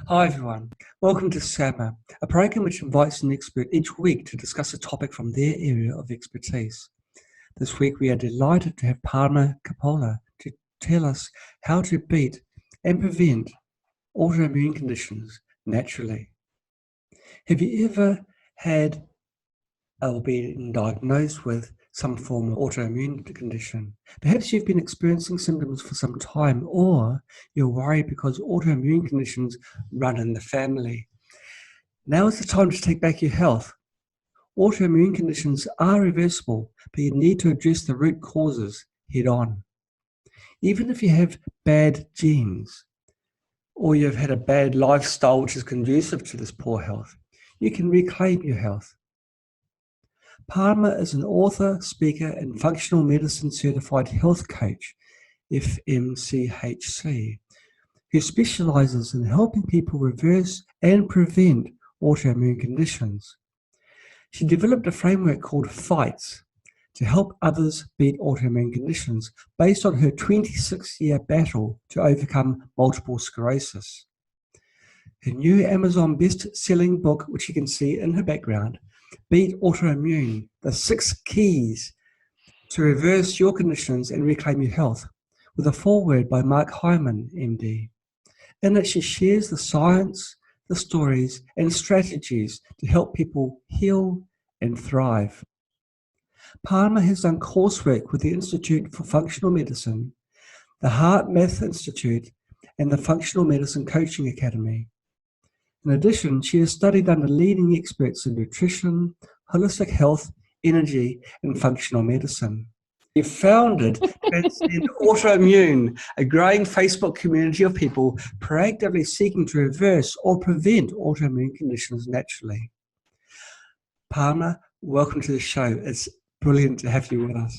Hi everyone, welcome to SAMA, a program which invites an expert each week to discuss a topic from their area of expertise. This week we are delighted to have Palmer Kippola to tell us how to beat and prevent autoimmune conditions naturally. Have you ever had or been diagnosed with some form of autoimmune condition? Perhaps you've been experiencing symptoms for some time, or you're worried because autoimmune conditions run in the family. Now is the time to take back your health. Autoimmune conditions are reversible, but you need to address the root causes head on. Even if you have bad genes, or you've had a bad lifestyle which is conducive to this poor health, you can reclaim your health. Palmer is an author, speaker, and functional medicine certified health coach, FMCHC, who specializes in helping people reverse and prevent autoimmune conditions. She developed a framework called F.I.G.H.T.S to help others beat autoimmune conditions based on her 26-year battle to overcome multiple sclerosis. Her new Amazon best-selling book, which you can see in her background, Beat Autoimmune, the 6 keys to reverse your conditions and reclaim your health, with a foreword by Mark Hyman, MD. In it, she shares the science, the stories, and strategies to help people heal and thrive. Palmer has done coursework with the Institute for Functional Medicine, the Heart Math Institute, and the Functional Medicine Coaching Academy. In addition, she has studied under leading experts in nutrition, holistic health, energy, and functional medicine. She founded Transcend Autoimmune, a growing Facebook community of people proactively seeking to reverse or prevent autoimmune conditions naturally. Palmer, welcome to the show. It's brilliant to have you with us.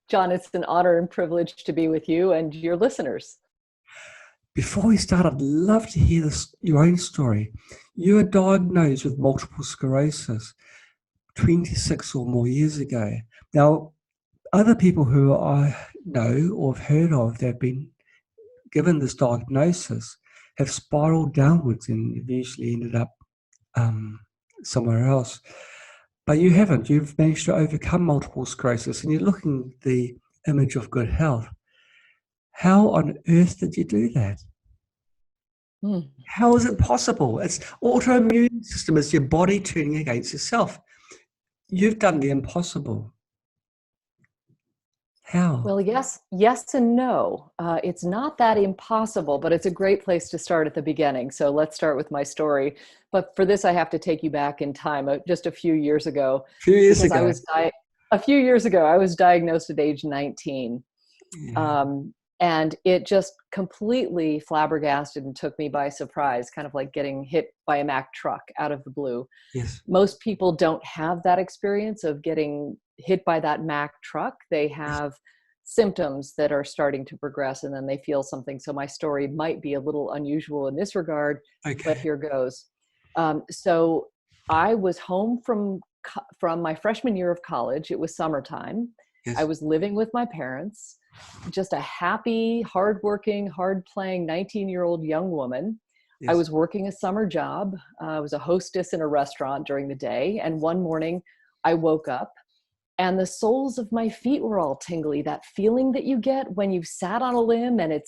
John, it's an honor and privilege to be with you and your listeners. Before we start, I'd love to hear your own story. You were diagnosed with multiple sclerosis 26 or more years ago. Now, other people who I know or have heard of that have been given this diagnosis have spiraled downwards and have usually ended up somewhere else. But you haven't. You've managed to overcome multiple sclerosis and you're looking the image of good health. How on earth did you do that? How is it possible? It's autoimmune system. It's your body turning against itself. You've done the impossible. How? Well, yes and no. It's not that impossible, but it's a great place to start at the beginning. So let's start with my story. But for this, I have to take you back in time, just a few years ago. A few years ago, I was diagnosed at age 19. Yeah. And it just completely flabbergasted and took me by surprise, kind of like getting hit by a Mack truck out of the blue. Yes. Most people don't have that experience of getting hit by that Mack truck. They have symptoms that are starting to progress and then they feel something. So my story might be a little unusual in this regard, but here goes. So I was home from my freshman year of college. It was summertime. Yes. I was living with my parents. Just a happy, hardworking, hard-playing 19-year-old young woman. Yes. I was working a summer job. I was a hostess in a restaurant during the day. And one morning I woke up and the soles of my feet were all tingly. That feeling that you get when you've sat on a limb and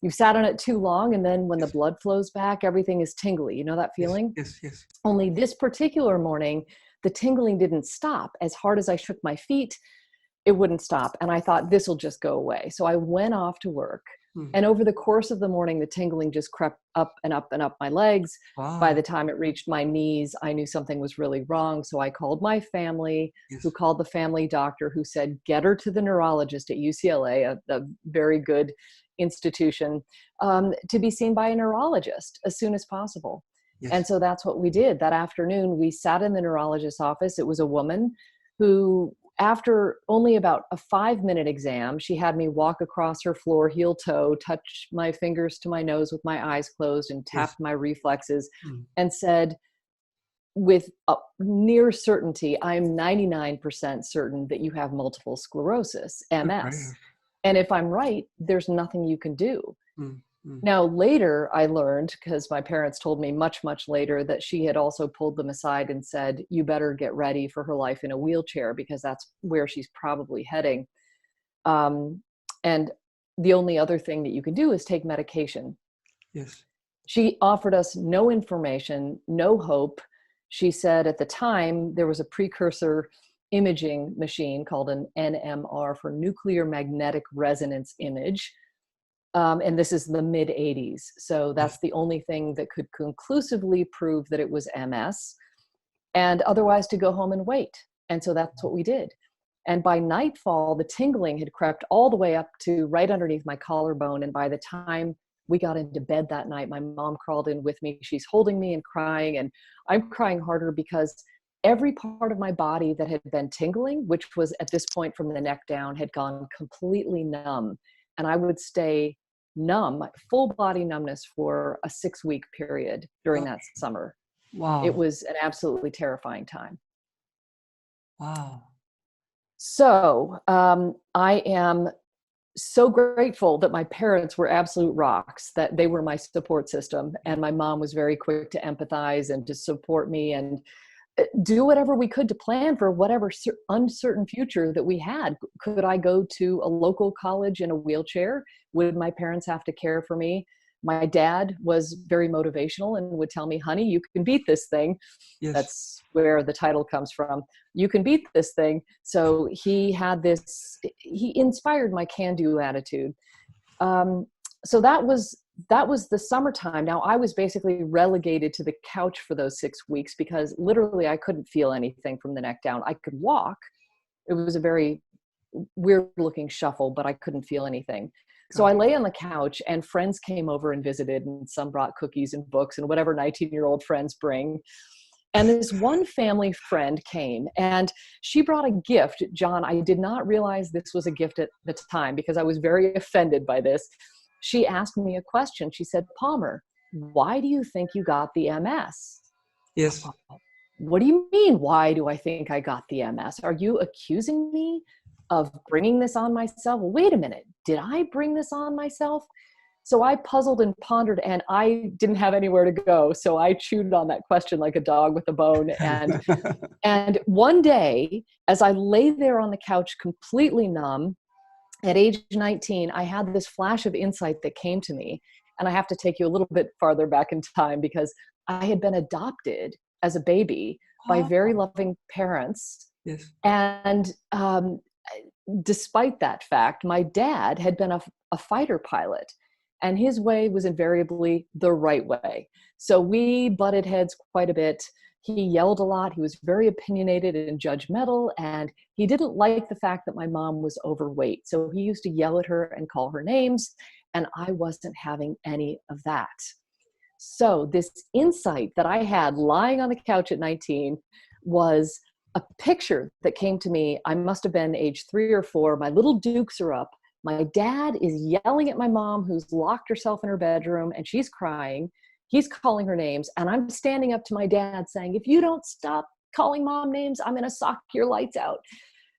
you've sat on it too long. And then when the blood flows back, everything is tingly. You know that feeling? Yes. Only this particular morning, the tingling didn't stop. As hard as I shook my feet, it wouldn't stop. And I thought, this will just go away. So I went off to work. And over the course of the morning, the tingling just crept up and up and up my legs. Wow. By the time it reached my knees, I knew something was really wrong. So I called my family, who called the family doctor, who said, get her to the neurologist at UCLA, a very good institution, to be seen by a neurologist as soon as possible. Yes. And so that's what we did. That afternoon, we sat in the neurologist's office. It was a woman who, after only about a 5-minute exam, she had me walk across her floor, heel toe, touch my fingers to my nose with my eyes closed and tapped my reflexes and said, with near certainty, I'm 99% certain that you have multiple sclerosis, MS. And if I'm right, there's nothing you can do. Now, later I learned, because my parents told me much, much later, that she had also pulled them aside and said, you better get ready for her life in a wheelchair because that's where she's probably heading. And the only other thing that you can do is take medication. Yes. She offered us no information, no hope. She said at the time there was a precursor imaging machine called an NMR, for nuclear magnetic resonance image. And this is the mid 80s. So that's the only thing that could conclusively prove that it was MS, and otherwise to go home and wait. And so that's what we did. And by nightfall, the tingling had crept all the way up to right underneath my collarbone. And by the time we got into bed that night, my mom crawled in with me. She's holding me and crying, and I'm crying harder because every part of my body that had been tingling, which was at this point from the neck down, had gone completely numb. And I would stay numb, full body numbness, for a 6-week period during that summer. Wow. It was an absolutely terrifying time. Wow. So I am so grateful that my parents were absolute rocks, that they were my support system. And my mom was very quick to empathize and to support me and do whatever we could to plan for whatever uncertain future that we had. Could I go to a local college in a wheelchair? Would my parents have to care for me? My dad was very motivational and would tell me, honey, you can beat this thing. Yes. That's where the title comes from. You can beat this thing. So he had this, he inspired my can-do attitude. So that was the summertime. Now I was basically relegated to the couch for those 6 weeks because literally I couldn't feel anything from the neck down. I could walk. It was a very weird looking shuffle, but I couldn't feel anything. So I lay on the couch and friends came over and visited, and some brought cookies and books and whatever 19-year-old friends bring. And this one family friend came and she brought a gift. John, I did not realize this was a gift at the time because I was very offended by this. She asked me a question. She said, Palmer, why do you think you got the MS? Yes. What do you mean? Why do I think I got the MS? Are you accusing me of bringing this on myself? Wait a minute. Did I bring this on myself? So I puzzled and pondered, and I didn't have anywhere to go. So I chewed on that question like a dog with a bone. And one day, as I lay there on the couch completely numb, at age 19, I had this flash of insight that came to me. And I have to take you a little bit farther back in time because I had been adopted as a baby by very loving parents. Yes. And despite that fact, my dad had been a fighter pilot, and his way was invariably the right way. So we butted heads quite a bit. He yelled a lot. He was very opinionated and judgmental, and he didn't like the fact that my mom was overweight. So he used to yell at her and call her names, and I wasn't having any of that. So this insight that I had lying on the couch at 19 was a picture that came to me. I must have been age 3 or 4. My little dukes are up. My dad is yelling at my mom, who's locked herself in her bedroom, and she's crying. He's calling her names, and I'm standing up to my dad saying, if you don't stop calling mom names, I'm going to sock your lights out.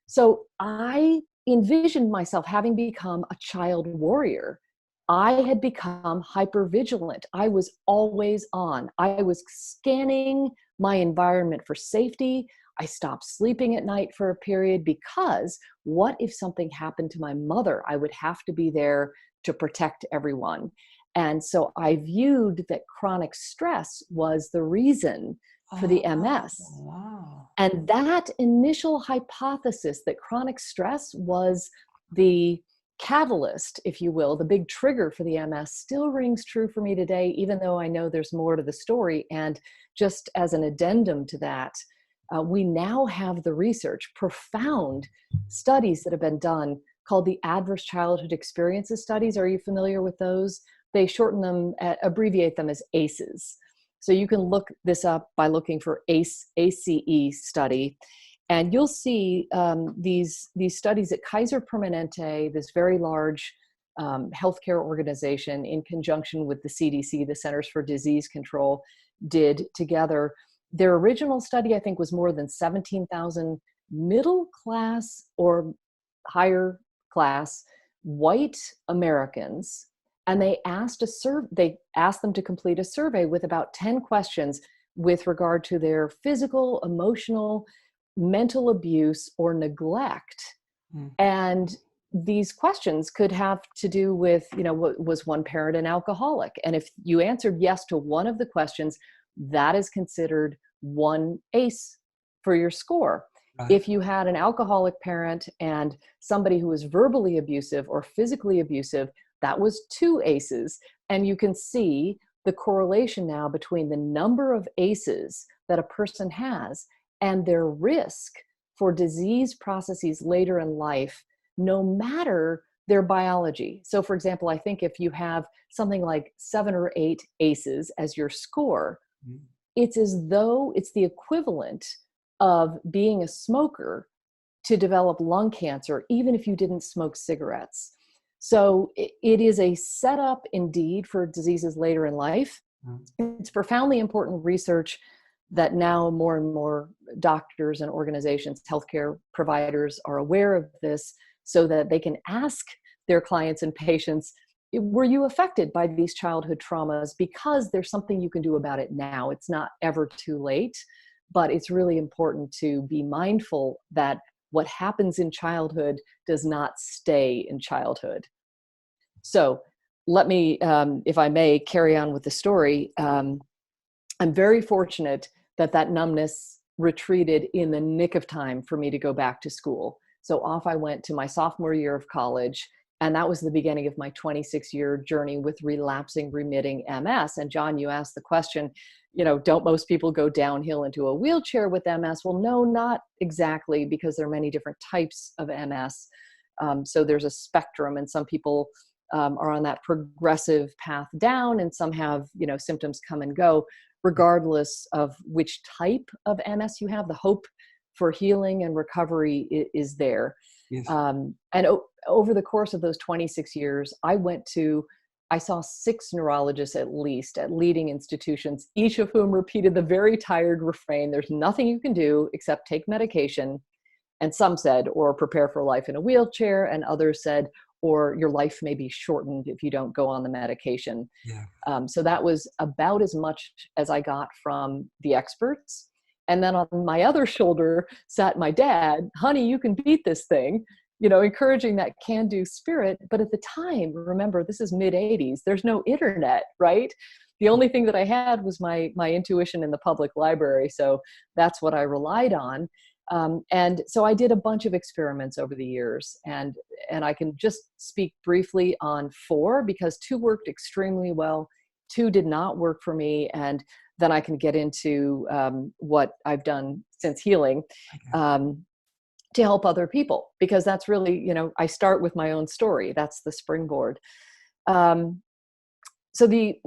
So I envisioned myself having become a child warrior. I had become hypervigilant. I was always on. I was scanning my environment for safety. I stopped sleeping at night for a period because what if something happened to my mother? I would have to be there to protect everyone. And so I viewed that chronic stress was the reason for the MS. Wow. And that initial hypothesis that chronic stress was the catalyst, if you will, the big trigger for the MS still rings true for me today, even though I know there's more to the story. And just as an addendum to that, we now have the research, profound studies that have been done called the Adverse Childhood Experiences Studies. Are you familiar with those? They shorten them, abbreviate them as ACEs. So you can look this up by looking for ACE study. And you'll see these studies at Kaiser Permanente, this very large healthcare organization in conjunction with the CDC, the Centers for Disease Control, did together. Their original study, I think, was more than 17,000 middle class or higher class white Americans And they asked them to complete a survey with about 10 questions with regard to their physical, emotional, mental abuse, or neglect. And these questions could have to do with, was one parent an alcoholic? And if you answered yes to one of the questions, that is considered one ACE for your score. Right. If you had an alcoholic parent and somebody who was verbally abusive or physically abusive, that was 2 ACEs. And you can see the correlation now between the number of ACEs that a person has and their risk for disease processes later in life, no matter their biology. So for example, I think if you have something like 7 or 8 ACEs as your score, it's as though it's the equivalent of being a smoker to develop lung cancer, even if you didn't smoke cigarettes. So it is a setup indeed for diseases later in life. It's profoundly important research that now more and more doctors and organizations, healthcare providers are aware of this so that they can ask their clients and patients, were you affected by these childhood traumas? Because there's something you can do about it now. It's not ever too late, but it's really important to be mindful that what happens in childhood does not stay in childhood. So let me, if I may, carry on with the story. I'm very fortunate that numbness retreated in the nick of time for me to go back to school. So off I went to my sophomore year of college, and that was the beginning of my 26-year journey with relapsing, remitting MS. And John, you asked the question, don't most people go downhill into a wheelchair with MS? Well, no, not exactly, because there are many different types of MS. So there's a spectrum, and some people are on that progressive path down, and some have, symptoms come and go. Regardless of which type of MS you have, the hope for healing and recovery is there. Yes. And over the course of those 26 years, I saw 6 neurologists at least at leading institutions, each of whom repeated the very tired refrain, there's nothing you can do except take medication. And some said, or prepare for life in a wheelchair, and others said, or your life may be shortened if you don't go on the medication. Yeah. So that was about as much as I got from the experts. And then on my other shoulder sat my dad, honey, you can beat this thing, encouraging that can-do spirit. But at the time, remember, this is mid-'80s, there's no internet, right? The only thing that I had was my intuition in the public library. So that's what I relied on. And so I did a bunch of experiments over the years, and I can just speak briefly on 4 because 2 worked extremely well. 2 did not work for me. And then I can get into what I've done since healing to help other people, because that's really, I start with my own story. That's the springboard. So the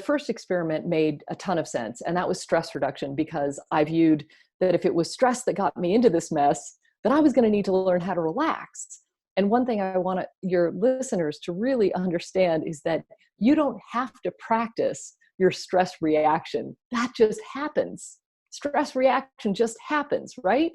first experiment made a ton of sense, and that was stress reduction, because I viewed that if it was stress that got me into this mess, then I was going to need to learn how to relax. And one thing I want your listeners to really understand is that you don't have to practice your stress reaction. That just happens. Stress reaction just happens, right?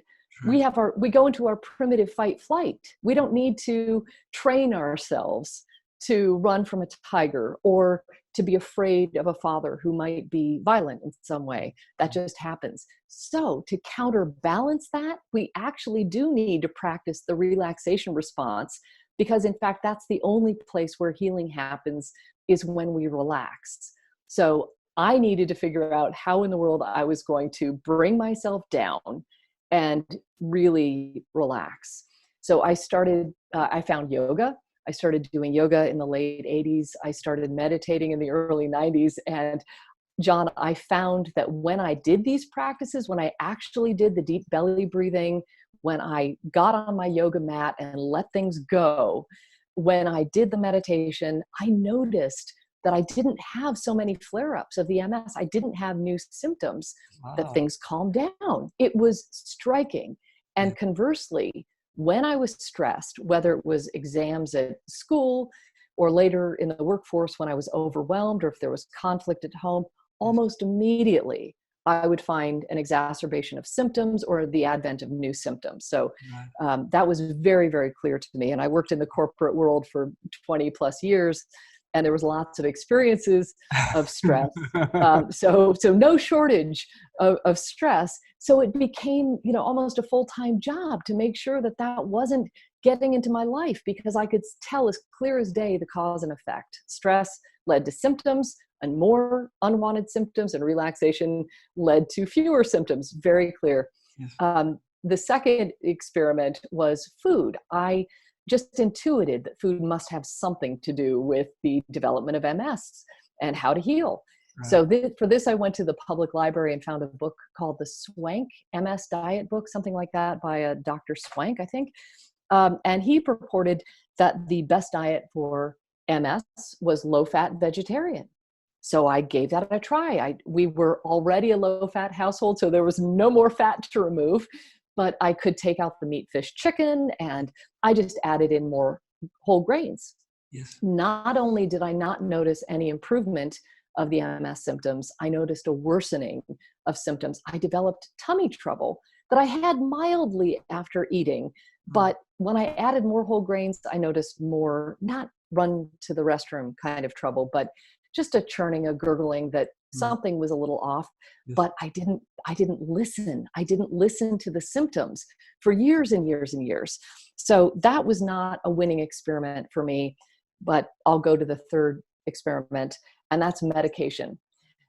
We go into our primitive fight flight. We don't need to train ourselves to run from a tiger or to be afraid of a father who might be violent in some way. That just happens. So to counterbalance that, we actually do need to practice the relaxation response, because in fact, that's the only place where healing happens, is when we relax. So I needed to figure out how in the world I was going to bring myself down and really relax. So I found yoga. I started doing yoga in the late 80s. I started meditating in the early 90s. And John, I found that when I did these practices, when I actually did the deep belly breathing, when I got on my yoga mat and let things go, when I did the meditation, I noticed that I didn't have so many flare-ups of the MS. I didn't have new symptoms, that things calmed down. It was striking. And conversely, when I was stressed, whether it was exams at school or later in the workforce when I was overwhelmed, or if there was conflict at home, almost immediately I would find an exacerbation of symptoms or the advent of new symptoms. So that was very, very clear to me. And I worked in the corporate world for 20 plus years. and there was lots of experiences of stress. So no shortage of stress. So it became, almost a full-time job to make sure that that wasn't getting into my life, because I could tell as clear as day the cause and effect. Stress led to symptoms, and more unwanted symptoms, and relaxation led to fewer symptoms. Very clear. Yes. The second experiment was food. I just intuited that food must have something to do with the development of MS and how to heal. Right. So for this, I went to the public library and found a book called the Swank MS Diet Book, something like that, by a Dr. Swank, I think. And he purported that the best diet for MS was low-fat vegetarian. So I gave that a try. We were already a low-fat household, so there was no more fat to remove, but I could take out the meat, fish, chicken, and I just added in more whole grains. Yes. Not only did I not notice any improvement of the MS symptoms, I noticed a worsening of symptoms. I developed tummy trouble that I had mildly after eating, but when I added more whole grains, I noticed more, not run to the restroom kind of trouble, but just a churning, a gurgling, that something was a little off. Yes. But I didn't listen. I didn't listen to the symptoms for years and years and years. So that was not a winning experiment for me, but I'll go to the third experiment, and that's medication.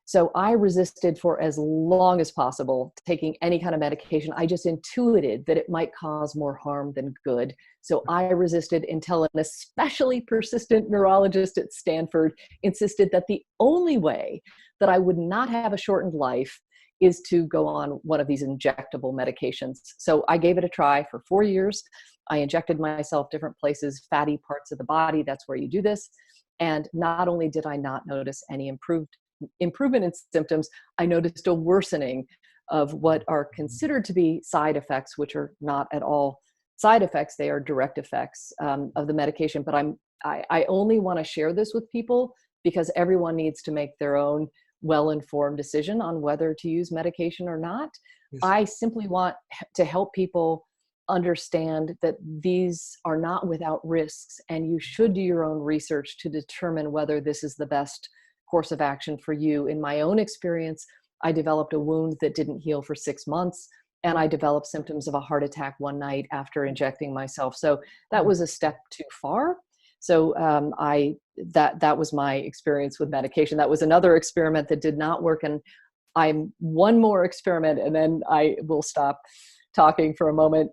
So I resisted for as long as possible taking any kind of medication. I just intuited that it might cause more harm than good. So I resisted until an especially persistent neurologist at Stanford insisted that the only way that I would not have a shortened life is to go on one of these injectable medications. So I gave it a try for 4 years. I injected myself different places, fatty parts of the body. That's where you do this. And not only did I not notice any improvement in symptoms, I noticed a worsening of what are considered to be side effects, which are not at all side effects. They are direct effects of the medication. But I only want to share this with people because everyone needs to make their own well-informed decision on whether to use medication or not. Yes. I simply want to help people understand that these are not without risks, and you should do your own research to determine whether this is the best course of action for you. In my own experience, I developed a wound that didn't heal for 6 months, and I developed symptoms of a heart attack one night after injecting myself. So that was a step too far. So that was my experience with medication. That was another experiment that did not work. And I'm one more experiment, and then I will stop talking for a moment.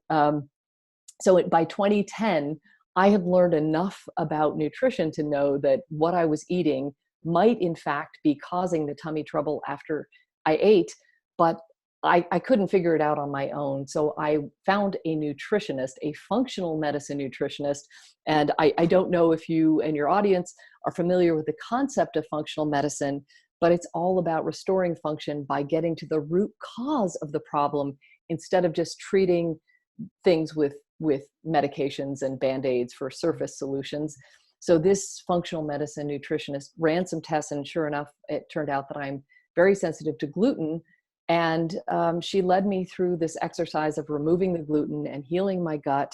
So by 2010, I had learned enough about nutrition to know that what I was eating might in fact be causing the tummy trouble after I ate, but I couldn't figure it out on my own. So I found a nutritionist, a functional medicine nutritionist. And I don't know if you and your audience are familiar with the concept of functional medicine, but it's all about restoring function by getting to the root cause of the problem instead of just treating things with medications and Band-Aids for surface solutions. So this functional medicine nutritionist ran some tests, and sure enough, it turned out that I'm very sensitive to gluten. And she led me through this exercise of removing the gluten and healing my gut.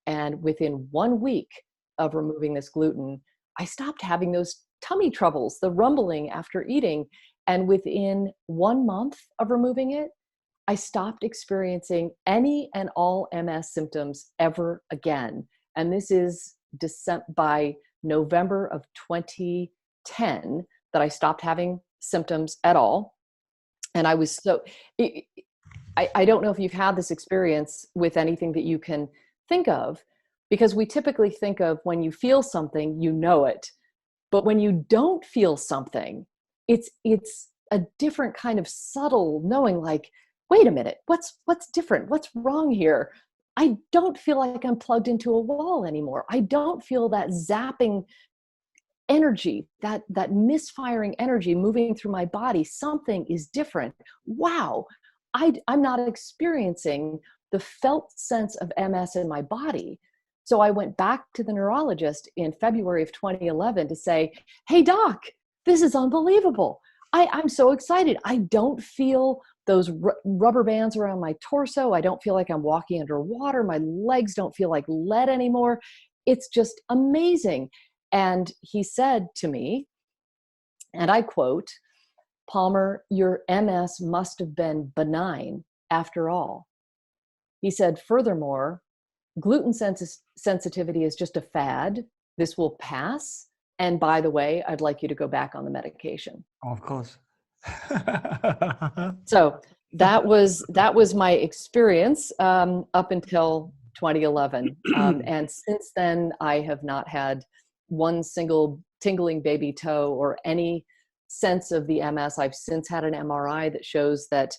And within 1 week of removing this gluten, I stopped having those tummy troubles, the rumbling after eating. And within 1 month of removing it, I stopped experiencing any and all MS symptoms ever again. And this is by November of 2010 that I stopped having symptoms at all. And I was I don't know if you've had this experience with anything that you can think of, because we typically think of when you feel something, you know it. But when you don't feel something, it's a different kind of subtle knowing, like, wait a minute, what's different? What's wrong here? I don't feel like I'm plugged into a wall anymore. I don't feel that zapping energy, that misfiring energy moving through my body. Something is different. Wow, I'm not experiencing the felt sense of MS in my body. So I went back to the neurologist in February of 2011 to say, hey, doc, this is unbelievable. I'm so excited. I don't feel those rubber bands around my torso. I don't feel like I'm walking underwater. My legs don't feel like lead anymore. It's just amazing. And he said to me, and I quote, "Palmer, your MS must have been benign after all." He said, "Furthermore, gluten sensitivity is just a fad. This will pass. And by the way, I'd like you to go back on the medication." Oh, of course. So that was my experience up until 2011. And since then, I have not had one single tingling baby toe or any sense of the MS. I've since had an MRI that shows that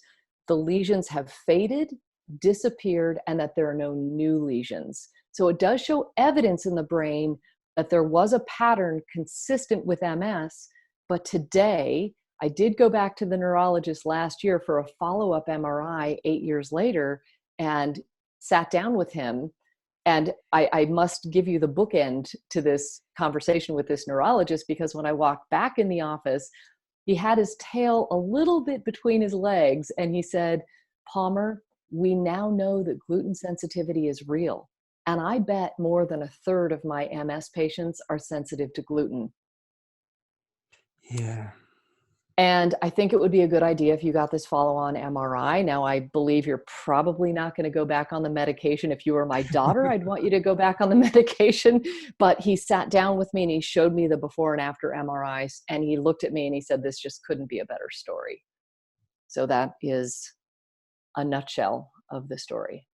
the lesions have faded, disappeared, and that there are no new lesions. So it does show evidence in the brain that there was a pattern consistent with MS. But today, I did go back to the neurologist last year for a follow-up MRI 8 years later and sat down with him. And I must give you the bookend to this conversation with this neurologist, because when I walked back in the office, he had his tail a little bit between his legs and he said, "Palmer, we now know that gluten sensitivity is real. And I bet more than a third of my MS patients are sensitive to gluten." Yeah. And I think it would be a good idea if you got this follow-on MRI. Now, I believe you're probably not going to go back on the medication. If you were my daughter, I'd want you to go back on the medication. But he sat down with me and he showed me the before and after MRIs. And he looked at me and he said, "This just couldn't be a better story." So that is a nutshell of the story.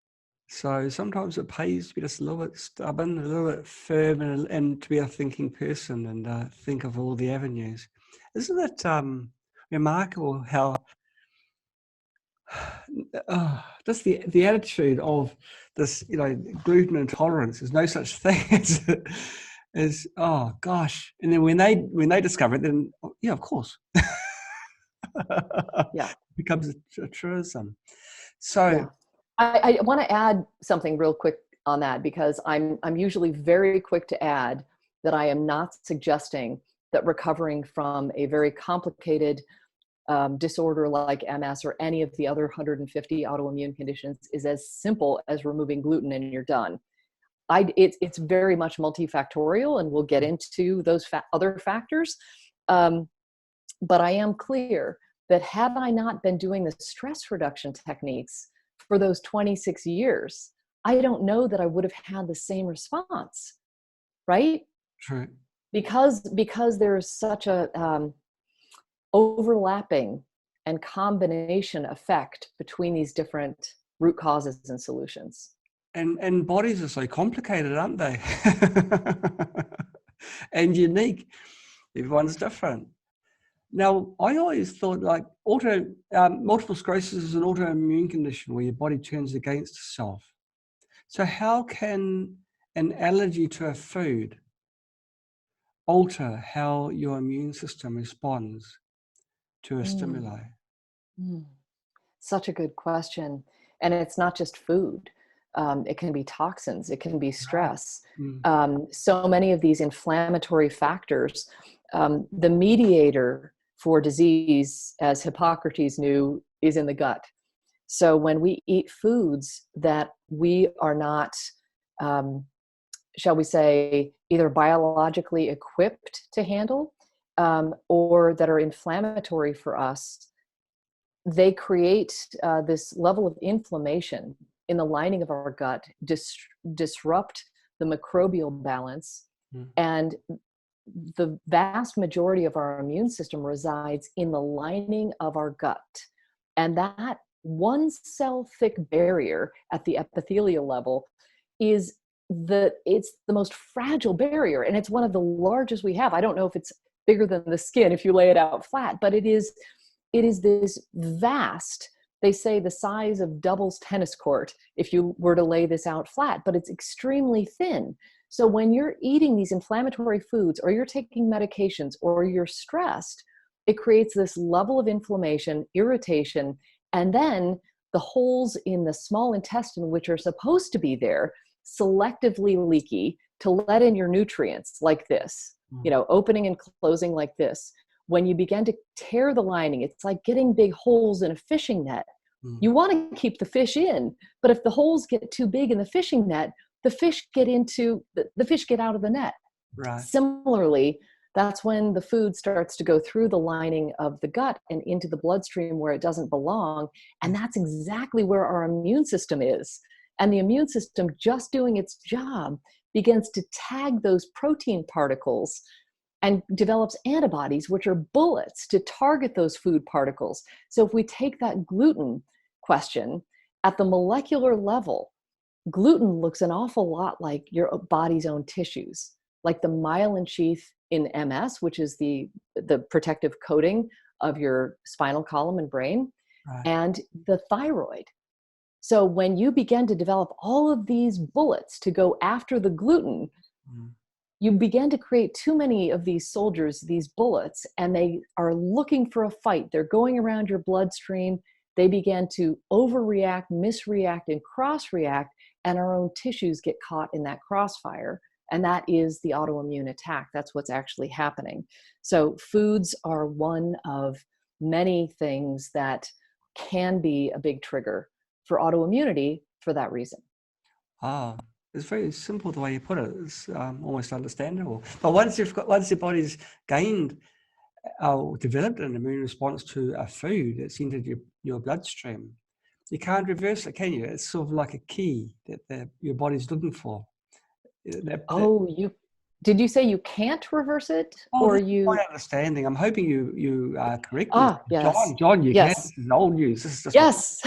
So sometimes it pays to be just a little bit stubborn, a little bit firm, and to be a thinking person and think of all the avenues. Isn't it remarkable how just the attitude of this, gluten intolerance? There's no such thing as oh gosh, and then when they discover it, then yeah, of course, Yeah, it becomes a truism. So. yeah. I want to add something real quick on that, because I'm usually very quick to add that I am not suggesting that recovering from a very complicated disorder like MS or any of the other 150 autoimmune conditions is as simple as removing gluten and you're done. It's very much multifactorial, and we'll get into those other factors. But I am clear that had I not been doing the stress reduction techniques for those 26 years, I don't know that I would have had the same response, right? True. Because there's such a overlapping and combination effect between these different root causes and solutions. And bodies are so complicated, aren't they? And unique. Everyone's different. Now, I always thought like multiple sclerosis is an autoimmune condition where your body turns against itself. So how can an allergy to a food alter how your immune system responds to a stimuli? Such a good question. And it's not just food. It can be toxins. It can be stress. So many of these inflammatory factors, the mediator for disease, as Hippocrates knew, is in the gut. So when we eat foods that we are not, shall we say, either biologically equipped to handle or that are inflammatory for us, they create this level of inflammation in the lining of our gut, disrupt the microbial balance, and the vast majority of our immune system resides in the lining of our gut. And that one cell thick barrier at the epithelial level it's the most fragile barrier, and it's one of the largest we have. I don't know if it's bigger than the skin if you lay it out flat, but it is this vast, they say the size of doubles tennis court if you were to lay this out flat, but it's extremely thin. So when you're eating these inflammatory foods, or you're taking medications, or you're stressed, it creates this level of inflammation, irritation, and then the holes in the small intestine, which are supposed to be there, selectively leaky to let in your nutrients like this, opening and closing like this. When you begin to tear the lining, it's like getting big holes in a fishing net. You want to keep the fish in, but if the holes get too big in the fishing net, the fish get out of the net. Right. Similarly, that's when the food starts to go through the lining of the gut and into the bloodstream where it doesn't belong. And that's exactly where our immune system is. And the immune system, just doing its job, begins to tag those protein particles and develops antibodies, which are bullets to target those food particles. So if we take that gluten question at the molecular level, gluten looks an awful lot like your body's own tissues, like the myelin sheath in MS, which is the protective coating of your spinal column and brain, Right. and the thyroid. So when you begin to develop all of these bullets to go after the gluten, you begin to create too many of these soldiers, these bullets, and they are looking for a fight. They're going around your bloodstream. They begin to overreact, misreact, and cross-react, and our own tissues get caught in that crossfire. And that is the autoimmune attack. That's what's actually happening. So foods are one of many things that can be a big trigger for autoimmunity for that reason. Ah, it's very simple the way you put it. It's almost understandable. But once your body's gained or developed an immune response to a food that's entered your bloodstream, you can't reverse it, can you? It's sort of like a key that your body's looking for. Did you say you can't reverse it, or This is you? my understanding. I'm hoping you correct me. Yes. John, you can. Yes. This is old news. This is just Yes.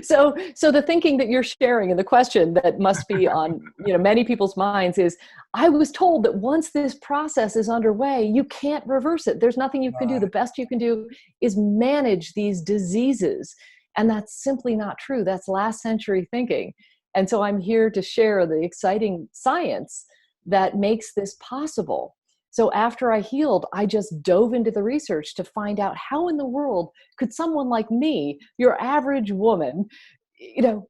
So the thinking that you're sharing and the question that must be on many people's minds is, I was told that once this process is underway, you can't reverse it. There's nothing you can do. The best you can do is manage these diseases. And that's simply not true. That's last century thinking. And so I'm here to share the exciting science that makes this possible. So after I healed, I just dove into the research to find out how in the world could someone like me, your average woman,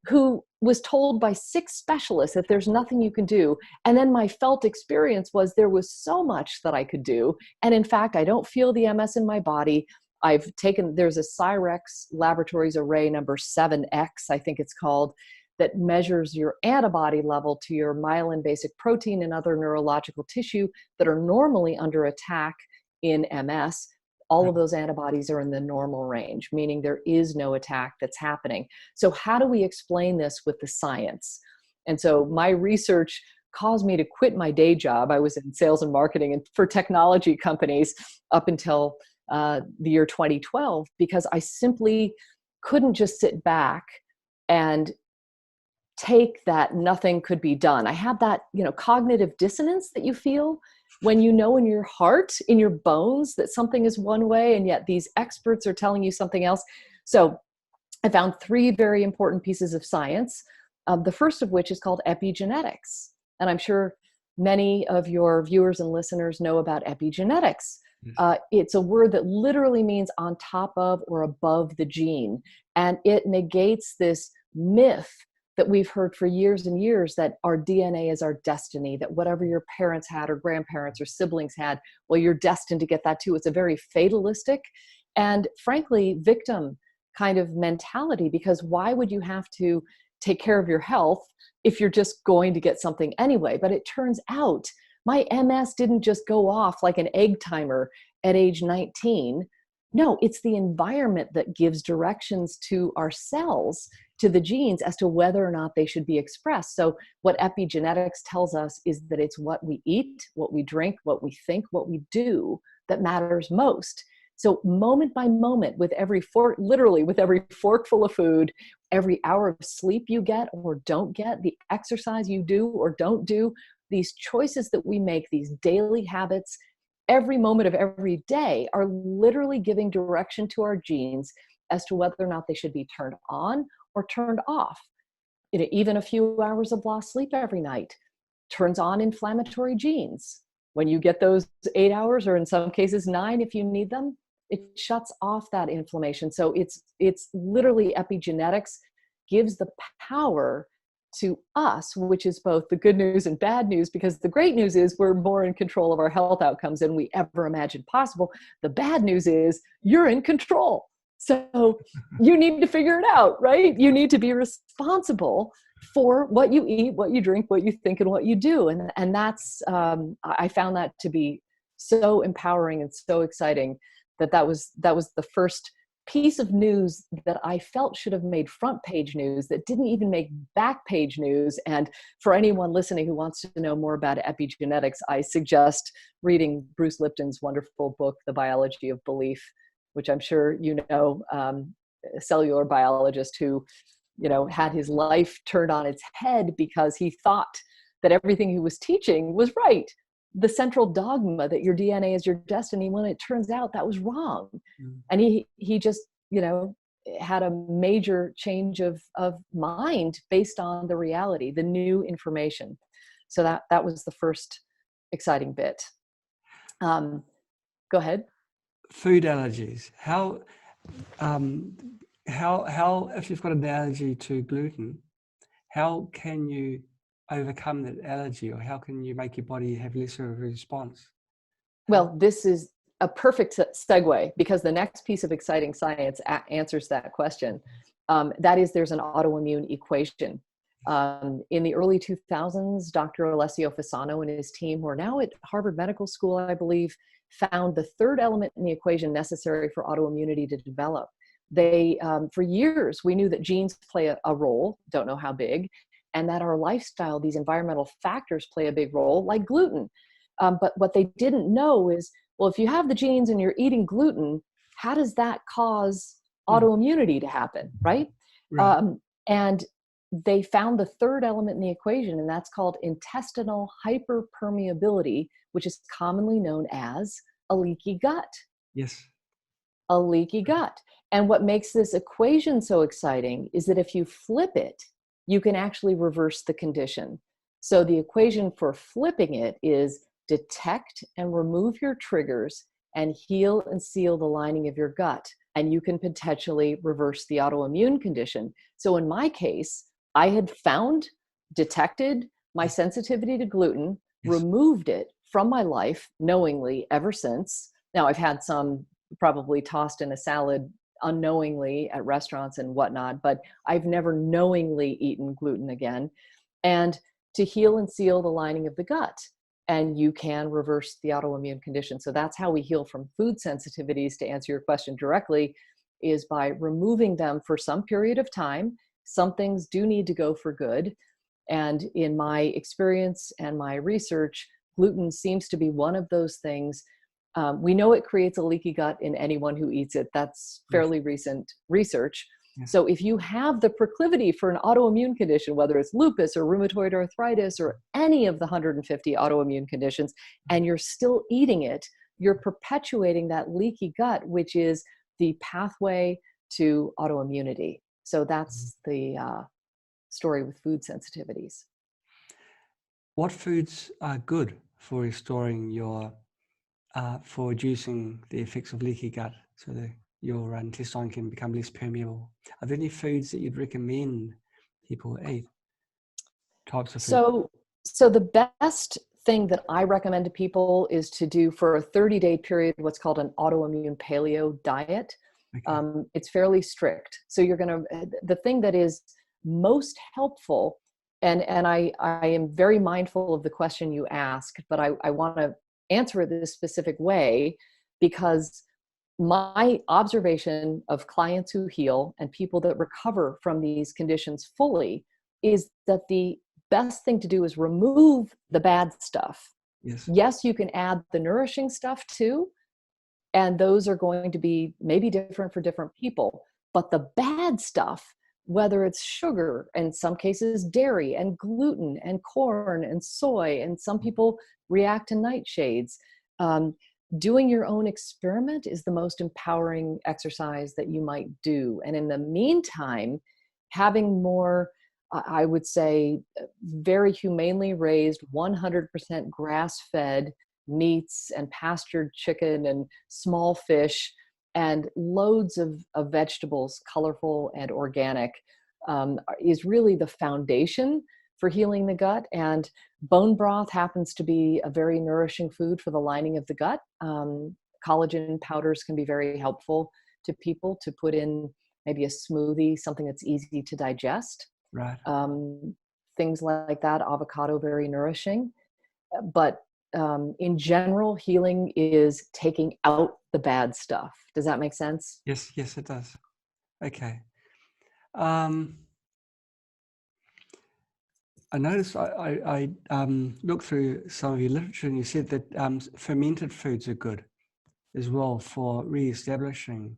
who was told by 6 specialists that there's nothing you can do. And then my felt experience was there was so much that I could do. And in fact, I don't feel the MS in my body. There's a Cyrex Laboratories array number 7X, I think it's called, that measures your antibody level to your myelin basic protein and other neurological tissue that are normally under attack in MS. All of those antibodies are in the normal range, meaning there is no attack that's happening. So how do we explain this with the science? And so my research caused me to quit my day job. I was in sales and marketing and for technology companies up until the year 2012, because I simply couldn't just sit back and take that nothing could be done. I had that, cognitive dissonance that you feel when you know in your heart, in your bones, that something is one way, and yet these experts are telling you something else. So I found 3 very important pieces of science, the first of which is called epigenetics. And I'm sure many of your viewers and listeners know about epigenetics. It's a word that literally means on top of or above the gene. And it negates this myth that we've heard for years and years that our DNA is our destiny, that whatever your parents had or grandparents or siblings had, well, you're destined to get that too. It's a very fatalistic and frankly, victim kind of mentality, because why would you have to take care of your health if you're just going to get something anyway? But it turns out my MS didn't just go off like an egg timer at age 19. No, it's the environment that gives directions to our cells, to the genes, as to whether or not they should be expressed. So what epigenetics tells us is that it's what we eat, what we drink, what we think, what we do that matters most. So moment by moment, with every fork, literally with every forkful of food, every hour of sleep you get or don't get, the exercise you do or don't do, these choices that we make, these daily habits, every moment of every day are literally giving direction to our genes as to whether or not they should be turned on or turned off. Even a few hours of lost sleep every night turns on inflammatory genes. When you get those 8 hours, or in some cases 9 if you need them, it shuts off that inflammation. So it's literally epigenetics gives the power to us, which is both the good news and bad news, because the great news is we're more in control of our health outcomes than we ever imagined possible. The bad news is you're in control. So you need to figure it out, right? You need to be responsible for what you eat, what you drink, what you think, and what you do. And that's, I found that to be so empowering and so exciting that was the first piece of news that I felt should have made front page news that didn't even make back page news. And for anyone listening who wants to know more about epigenetics, I suggest reading Bruce Lipton's wonderful book, The Biology of Belief, which I'm sure you know, a cellular biologist who, had his life turned on its head because he thought that everything he was teaching was right. The central dogma that your DNA is your destiny, when it turns out that was wrong. And he just, had a major change of mind based on the reality, the new information. So that was the first exciting bit. Go ahead. Food allergies. How, if you've got an allergy to gluten, how can you overcome that allergy, or how can you make your body have less of a response? Well, this is a perfect segue, because the next piece of exciting science answers that question. That is, there's an autoimmune equation. In the early 2000s, Dr. Alessio Fasano and his team, who are now at Harvard Medical School, I believe, found the third element in the equation necessary for autoimmunity to develop. They, for years, we knew that genes play a role, don't know how big, and that our lifestyle, these environmental factors play a big role, like gluten. But what they didn't know is, well, if you have the genes and you're eating gluten, how does that cause autoimmunity to happen, right? And they found the third element in the equation, and that's called intestinal hyperpermeability, which is commonly known as a leaky gut. Yes. A leaky gut. And what makes this equation so exciting is that if you flip it, you can actually reverse the condition. So the equation for flipping it is detect and remove your triggers and heal and seal the lining of your gut. And you can potentially reverse the autoimmune condition. So in my case, I had detected my sensitivity to gluten, removed it from my life knowingly ever since. Now I've had some probably tossed in a salad unknowingly at restaurants and whatnot, but I've never knowingly eaten gluten again. And to heal and seal the lining of the gut. And you can reverse the autoimmune condition. So that's how we heal from food sensitivities, to answer your question directly, is by removing them for some period of time. Some things do need to go for good. And in my experience and my research, gluten seems to be one of those things. We know it creates a leaky gut in anyone who eats it. That's fairly recent research. So if you have the proclivity for an autoimmune condition, whether it's lupus or rheumatoid arthritis or any of the 150 autoimmune conditions, and you're still eating it, you're perpetuating that leaky gut, which is the pathway to autoimmunity. So that's the story with food sensitivities. What foods are good for restoring for reducing the effects of leaky gut, so that your intestine can become less permeable? Are there any foods that you'd recommend people eat? Types of food? So the best thing that I recommend to people is to do, for a 30-day period, what's called an autoimmune paleo diet. Okay. It's fairly strict. So the thing that is most helpful, and I am very mindful of the question you asked, but I want to answer it this specific way, because my observation of clients who heal and people that recover from these conditions fully is that the best thing to do is remove the bad stuff. Yes, you can add the nourishing stuff too, and those are going to be maybe different for different people. But the bad stuff, whether it's sugar, in some cases dairy and gluten and corn and soy, and some people react to nightshades. Doing your own experiment is the most empowering exercise that you might do. And in the meantime, having more, I would say, very humanely raised, 100% grass-fed meats and pastured chicken and small fish and loads of vegetables, colorful and organic, is really the foundation for healing the gut. And bone broth happens to be a very nourishing food for the lining of the gut. Collagen powders can be very helpful to people to put in maybe a smoothie, something that's easy to digest. Right. Things like that. Avocado, very nourishing. But in general, healing is taking out the bad stuff. Does that make sense? Yes, yes, it does. Okay. I noticed I looked through some of your literature, and you said that fermented foods are good as well for re-establishing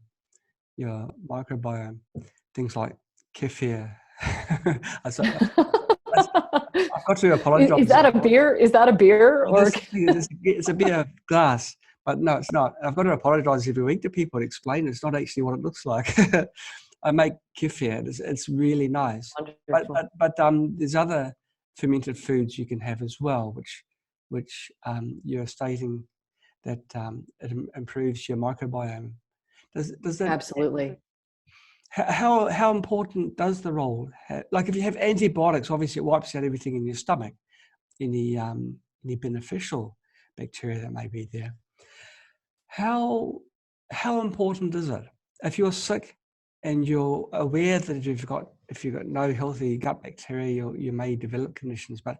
your microbiome. Things like kefir. I, so- I've got to Is apologize. that a beer? Is that a beer Well, or? it's a beer glass, but no, it's not. I've got to apologize every week to people and explain it's not actually what it looks like. I make kefir. It's really nice. Wonderful. But there's other fermented foods you can have as well, which you're stating that it improves your microbiome. Does that? Absolutely. How important does the role like if you have antibiotics, obviously it wipes out everything in your stomach, any beneficial bacteria that may be there. How important is it if you're sick and you're aware that if you've got no healthy gut bacteria, you may develop conditions, but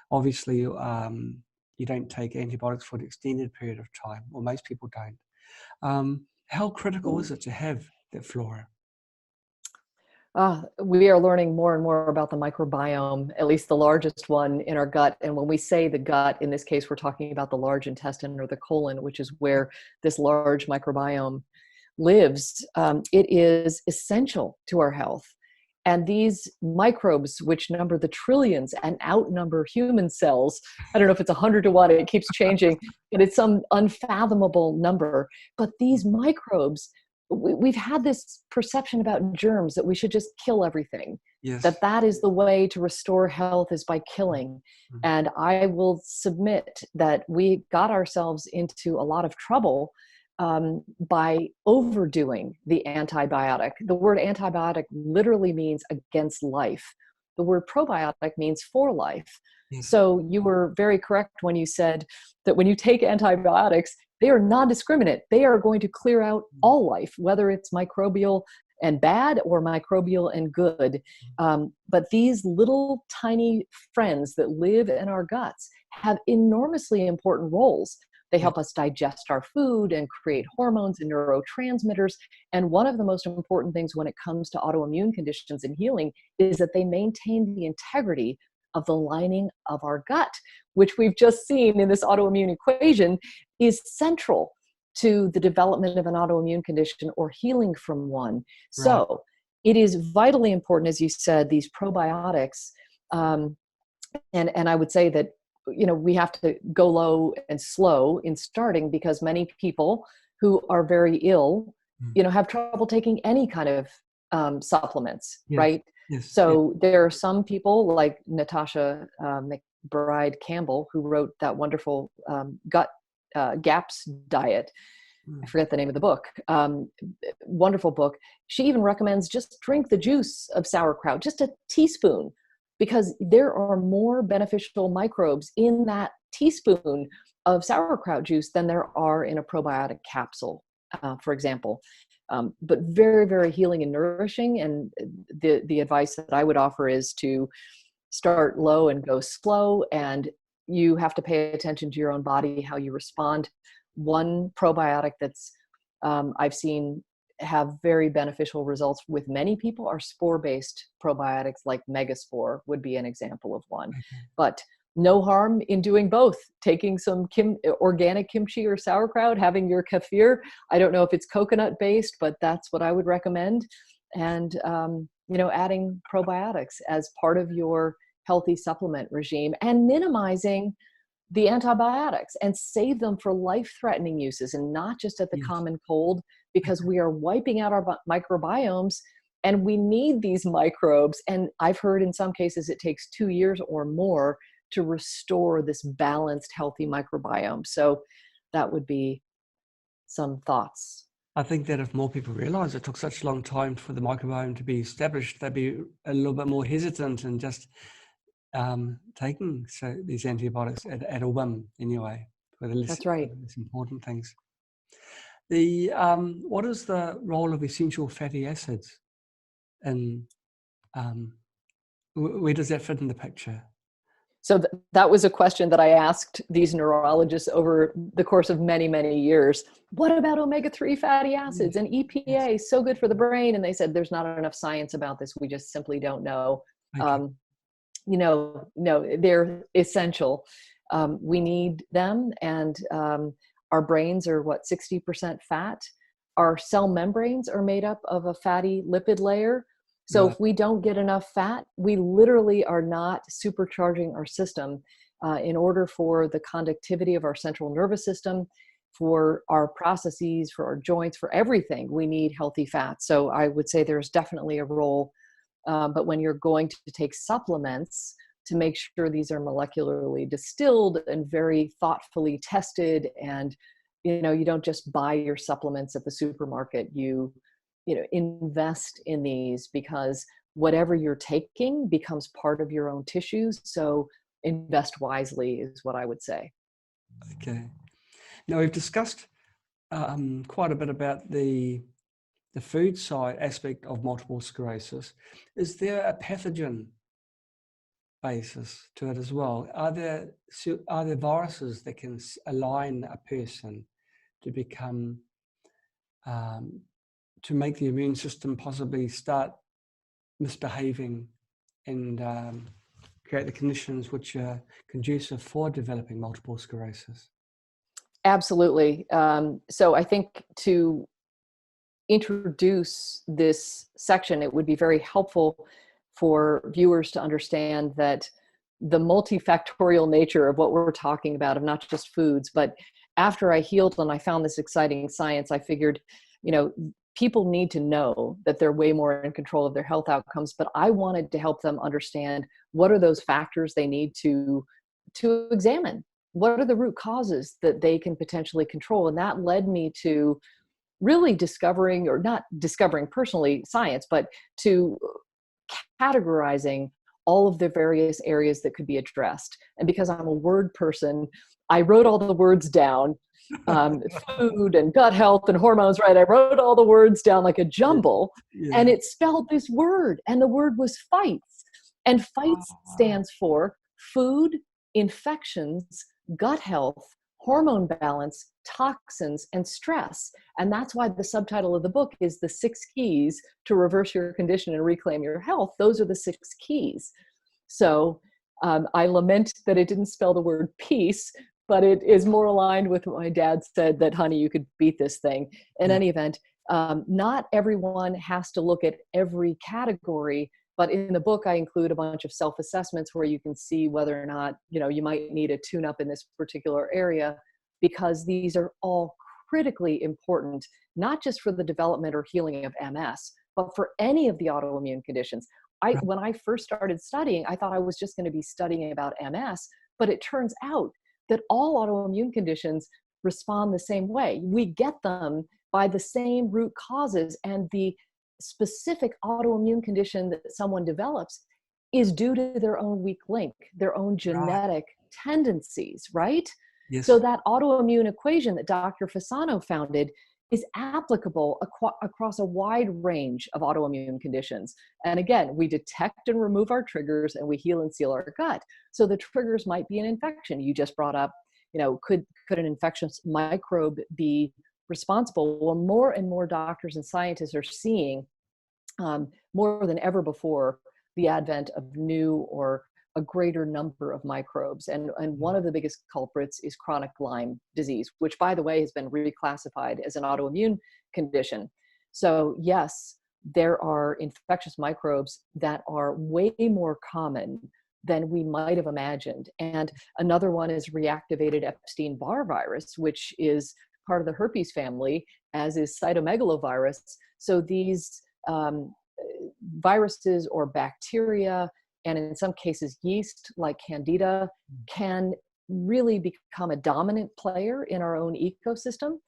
obviously you don't take antibiotics for an extended period of time, or most people don't. How critical is it to have that flora? We are learning more and more about the microbiome, at least the largest one in our gut. And when we say the gut, in this case, we're talking about the large intestine or the colon, which is where this large microbiome lives. It is essential to our health. And these microbes, which number the trillions and outnumber human cells, I don't know if it's 100 to 1, it keeps changing, but it's some unfathomable number. But these microbes, we've had this perception about germs that we should just kill everything, Yes. that is the way to restore health is by killing. Mm-hmm. And I will submit that we got ourselves into a lot of trouble by overdoing the antibiotic. The word antibiotic literally means against life. The word probiotic means for life. Yes. So you were very correct when you said that when you take antibiotics, they are non-discriminate. They are going to clear out all life, whether it's microbial and bad or microbial and good. But these little tiny friends that live in our guts have enormously important roles. They help us digest our food and create hormones and neurotransmitters. And one of the most important things when it comes to autoimmune conditions and healing is that they maintain the integrity of the lining of our gut, which we've just seen in this autoimmune equation is central to the development of an autoimmune condition or healing from one. Right. So it is vitally important, as you said, these probiotics. And I would say that, we have to go low and slow in starting because many people who are very ill, have trouble taking any kind of supplements, yes. Right? Yes. So there are some people like Natasha McBride Campbell, who wrote that wonderful gut GAPS diet. I forget the name of the book. Wonderful book. She even recommends just drink the juice of sauerkraut, just a teaspoon, because there are more beneficial microbes in that teaspoon of sauerkraut juice than there are in a probiotic capsule, for example. But very, very healing and nourishing. And the advice that I would offer is to start low and go slow. And you have to pay attention to your own body, how you respond. One probiotic that's I've seen have very beneficial results with many people are spore-based probiotics, like Megaspore would be an example of one. Okay. But no harm in doing both, taking some organic kimchi or sauerkraut, having your kefir. I don't know if it's coconut based, but that's what I would recommend. And, adding probiotics as part of your healthy supplement regime and minimizing the antibiotics and save them for life-threatening uses and not just at the common cold, because we are wiping out our microbiomes and we need these microbes. And I've heard in some cases it takes 2 years or more to restore this balanced, healthy microbiome. So that would be some thoughts. I think that if more people realize it took such a long time for the microbiome to be established, they'd be a little bit more hesitant and just taking these antibiotics at a whim anyway, for the less important things. What is the role of essential fatty acids in Where does that fit in the picture? So that was a question that I asked these neurologists over the course of many, many years. What about omega-3 fatty acids and EPA? Yes. So good for the brain. And they said, there's not enough science about this. We just simply don't know. Okay. No, they're essential. We need them. And our brains are 60% fat. Our cell membranes are made up of a fatty lipid layer. So Right. if we don't get enough fat, we literally are not supercharging our system in order for the conductivity of our central nervous system, for our processes, for our joints, for everything. We need healthy fats. So I would say there's definitely a role. But when you're going to take supplements, to make sure these are molecularly distilled and very thoughtfully tested, and you don't just buy your supplements at the supermarket. You invest in these, because whatever you're taking becomes part of your own tissues. So invest wisely is what I would say. Okay. Now we've discussed quite a bit about the food side aspect of multiple sclerosis. Is there a pathogen basis to it as well? Are there viruses that can align a person to become to make the immune system possibly start misbehaving and create the conditions which are conducive for developing multiple sclerosis? Absolutely. So I think to introduce this section, it would be very helpful for viewers to understand that the multifactorial nature of what we're talking about, of not just foods. But after I healed and I found this exciting science, I figured, people need to know that they're way more in control of their health outcomes. But I wanted to help them understand what are those factors they need to examine. What are the root causes that they can potentially control? And that led me to really discovering, or not discovering personally science, but to categorizing all of the various areas that could be addressed. And because I'm a word person, I wrote all the words down, food and gut health and hormones, right? I wrote all the words down like a jumble, and Yeah. it spelled this word, and the word was FIGHTS. And FIGHTS stands for food, infections, gut health, hormone balance, toxins, and stress. And that's why the subtitle of the book is The 6 Keys to Reverse Your Condition and Reclaim Your Health. Those are the 6 keys. So I lament that it didn't spell the word peace, but it is more aligned with what my dad said, that, honey, you could beat this thing. In any event, not everyone has to look at every category. But in the book, I include a bunch of self-assessments where you can see whether or not, you might need a tune-up in this particular area, because these are all critically important, not just for the development or healing of MS, but for any of the autoimmune conditions. When I first started studying, I thought I was just going to be studying about MS, but it turns out that all autoimmune conditions respond the same way. We get them by the same root causes, and the specific autoimmune condition that someone develops is due to their own weak link, their own genetic tendencies, right? Yes. So that autoimmune equation that Dr. Fasano founded is applicable across a wide range of autoimmune conditions. And again, we detect and remove our triggers, and we heal and seal our gut. So the triggers might be an infection. You just brought up, could an infectious microbe be responsible? Well, more and more doctors and scientists are seeing, more than ever before, the advent of new or a greater number of microbes. And one of the biggest culprits is chronic Lyme disease, which, by the way, has been reclassified as an autoimmune condition. So yes, there are infectious microbes that are way more common than we might have imagined. And another one is reactivated Epstein-Barr virus, which is part of the herpes family, as is cytomegalovirus. So these viruses or bacteria, and in some cases yeast like Candida, can really become a dominant player in our own ecosystem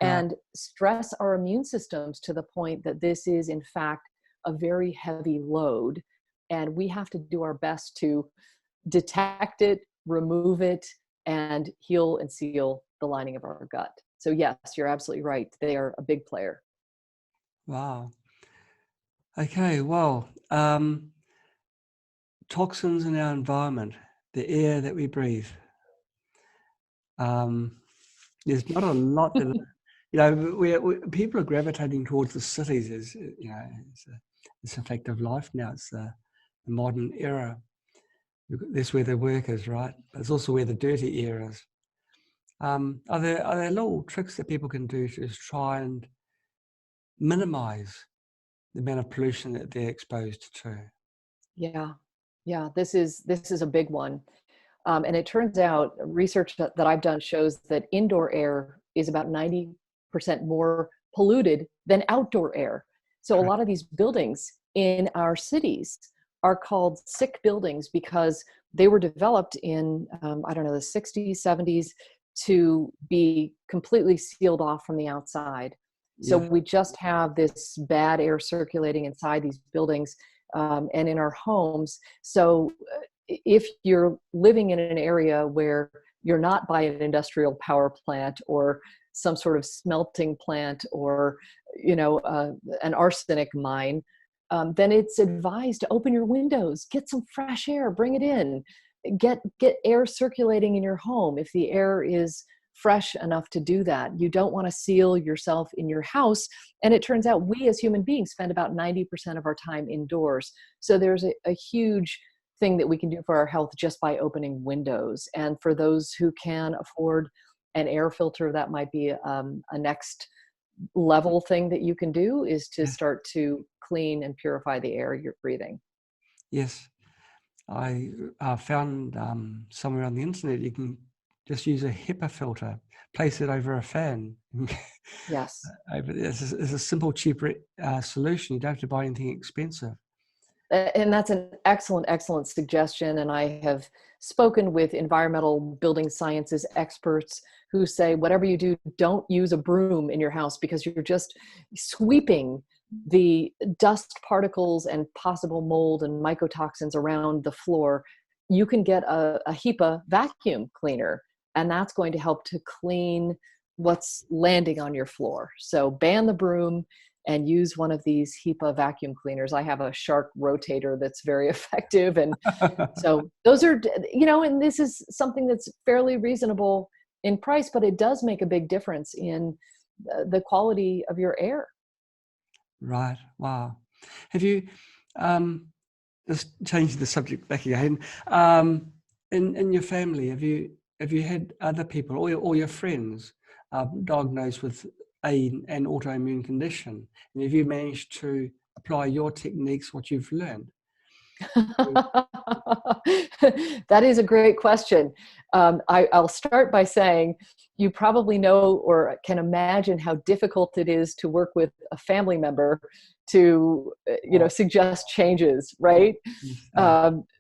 and stress our immune systems to the point that this is, in fact, a very heavy load. And we have to do our best to detect it, remove it, and heal and seal the lining of our gut. So yes, you're absolutely right. They are a big player. Wow. Okay, well, toxins in our environment, the air that we breathe. There's not a lot that, people are gravitating towards the cities as, it's a fact of life now. It's the modern era. That's where the work is, right? But it's also where the dirty air is. Are there little tricks that people can do to just try and minimize the amount of pollution that they're exposed to? Yeah, this is a big one. And it turns out research that I've done shows that indoor air is about 90% more polluted than outdoor air. So a lot of these buildings in our cities are called sick buildings because they were developed in, the 60s, 70s to be completely sealed off from the outside. So we just have this bad air circulating inside these buildings and in our homes. So if you're living in an area where you're not by an industrial power plant or some sort of smelting plant or, an arsenic mine, then it's advised to open your windows, get some fresh air, bring it in, get air circulating in your home. If the air is fresh enough to do that, you don't want to seal yourself in your house. And it turns out we as human beings spend about 90% of our time indoors. So there's a huge thing that we can do for our health just by opening windows. And for those who can afford an air filter, that might be a next level thing that you can do, is to start to clean and purify the air you're breathing. Yes. I found somewhere on the internet you can just use a HEPA filter, place it over a fan. Yes. It's a simple, cheap solution. You don't have to buy anything expensive. And that's an excellent suggestion. And I have spoken with environmental building sciences experts who say, whatever you do, don't use a broom in your house because you're just sweeping the dust particles and possible mold and mycotoxins around the floor. You can get a HEPA vacuum cleaner, and that's going to help to clean what's landing on your floor. So ban the broom and use one of these HEPA vacuum cleaners. I have a Shark rotator that's very effective. And so those are, and this is something that's fairly reasonable in price, but it does make a big difference in the quality of your air. Right. Wow. Have you, just changing the subject back again, in your family, have you had other people or your friends diagnosed with an autoimmune condition? And have you managed to apply your techniques, what you've learned? That is a great question. I'll start by saying you probably know or can imagine how difficult it is to work with a family member to, suggest changes, right?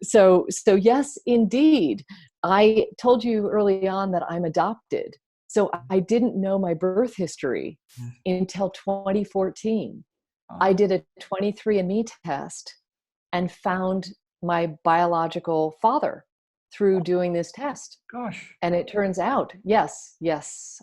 So yes, indeed. I told you early on that I'm adopted. So I didn't know my birth history until 2014. I did a 23andMe test and found my biological father through doing this test. Gosh. And it turns out, yes,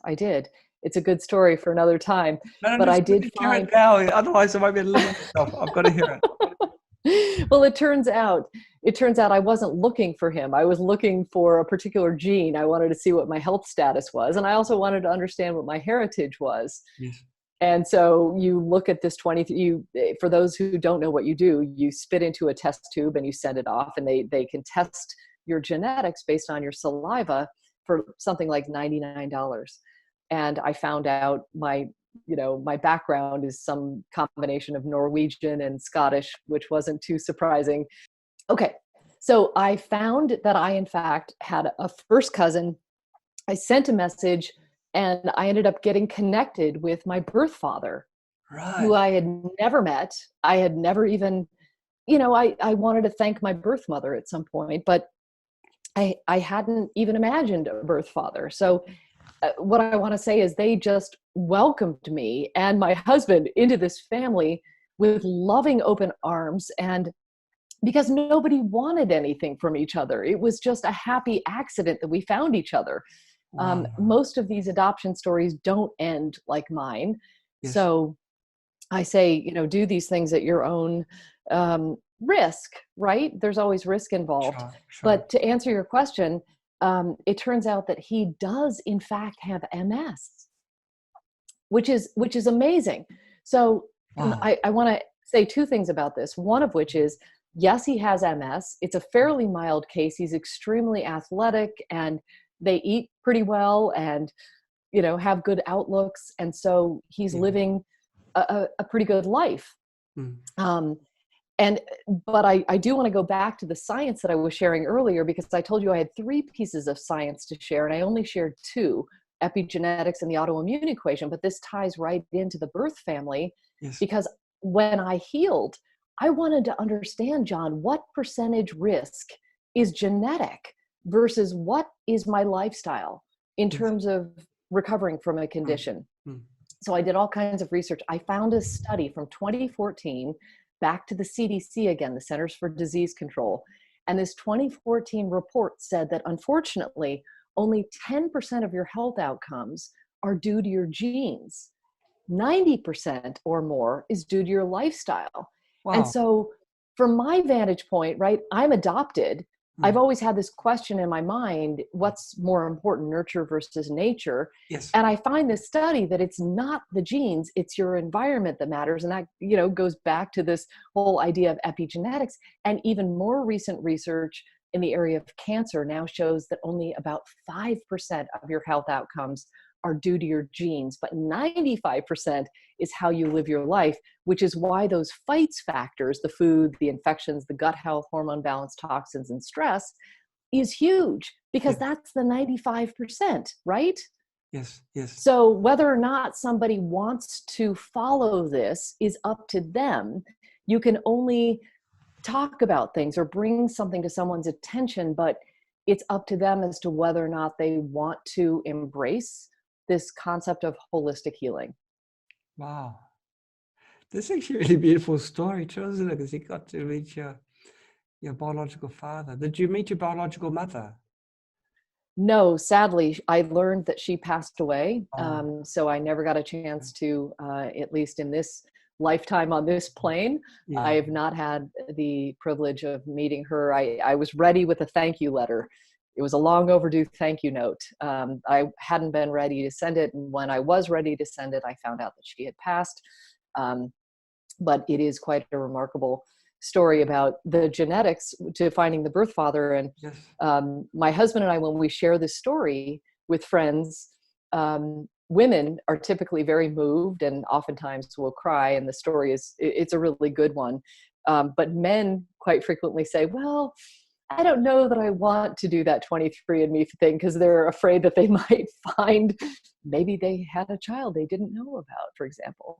I did. It's a good story for another time. But I did find it now, otherwise I might be limiting myself. I've got to hear it. Well, it turns out I wasn't looking for him. I was looking for a particular gene. I wanted to see what my health status was. And I also wanted to understand what my heritage was. Yes. And so you look at this for those who don't know what you do, you spit into a test tube and you send it off, and they can test your genetics based on your saliva for something like $99. And I found out my background is some combination of Norwegian and Scottish, which wasn't too surprising. Okay. So I found that I, in fact, had a first cousin. I sent a message, and I ended up getting connected with my birth father, who I had never met. I had never even, I wanted to thank my birth mother at some point, but I hadn't even imagined a birth father. So what I want to say is they just welcomed me and my husband into this family with loving open arms, and because nobody wanted anything from each other. It was just a happy accident that we found each other. Most of these adoption stories don't end like mine. Yes. So I say, do these things at your own risk, right? There's always risk involved. Sure, sure. But to answer your question, it turns out that he does in fact have MS, which is amazing. So Wow. I want to say two things about this. One of which is, yes, he has MS. It's a fairly mild case. He's extremely athletic, and they eat pretty well, and have good outlooks, and so he's Yeah. living a pretty good life. Mm. But I do want to go back to the science that I was sharing earlier, because I told you I had 3 pieces of science to share, and I only shared 2: epigenetics and the autoimmune equation. But this ties right into the birth family, Yes. because when I healed, I wanted to understand, John, what percentage risk is genetic versus what is my lifestyle in Yes. terms of recovering from a condition. So I did all kinds of research. I found a study from 2014, back to the CDC again, the Centers for Disease Control. And this 2014 report said that unfortunately, only 10% of your health outcomes are due to your genes. 90% or more is due to your lifestyle. Wow. And so from my vantage point, right, I'm adopted. I've always had this question in my mind: what's more important, nurture versus nature? Yes. And I find this study that it's not the genes, it's your environment that matters. And that, goes back to this whole idea of epigenetics. And even more recent research in the area of cancer now shows that only about 5% of your health outcomes are due to your genes, but 95% is how you live your life, which is why those F.I.G.H.T.S factors, the food, the infections, the gut health, hormone balance, toxins, and stress, is huge, because that's the 95%, right? Yes, yes. So whether or not somebody wants to follow this is up to them. You can only talk about things or bring something to someone's attention, but it's up to them as to whether or not they want to embrace this concept of holistic healing. Wow. That's actually a really beautiful story too, isn't it? Because you got to meet your biological father. Did you meet your biological mother? No, sadly, I learned that she passed away. Oh. So I never got a chance to, at least in this lifetime on this plane, Yeah. I have not had the privilege of meeting her. I was ready with a thank you letter. It was a long overdue thank you note. I hadn't been ready to send it. And when I was ready to send it, I found out that she had passed. But it is quite a remarkable story about the genetics to finding the birth father. And Yes. My husband and I, when we share this story with friends, women are typically very moved and oftentimes will cry. And the story it's a really good one. But men quite frequently say, well, I don't know that I want to do that 23andMe thing, because they're afraid that they might find maybe they had a child they didn't know about, for example.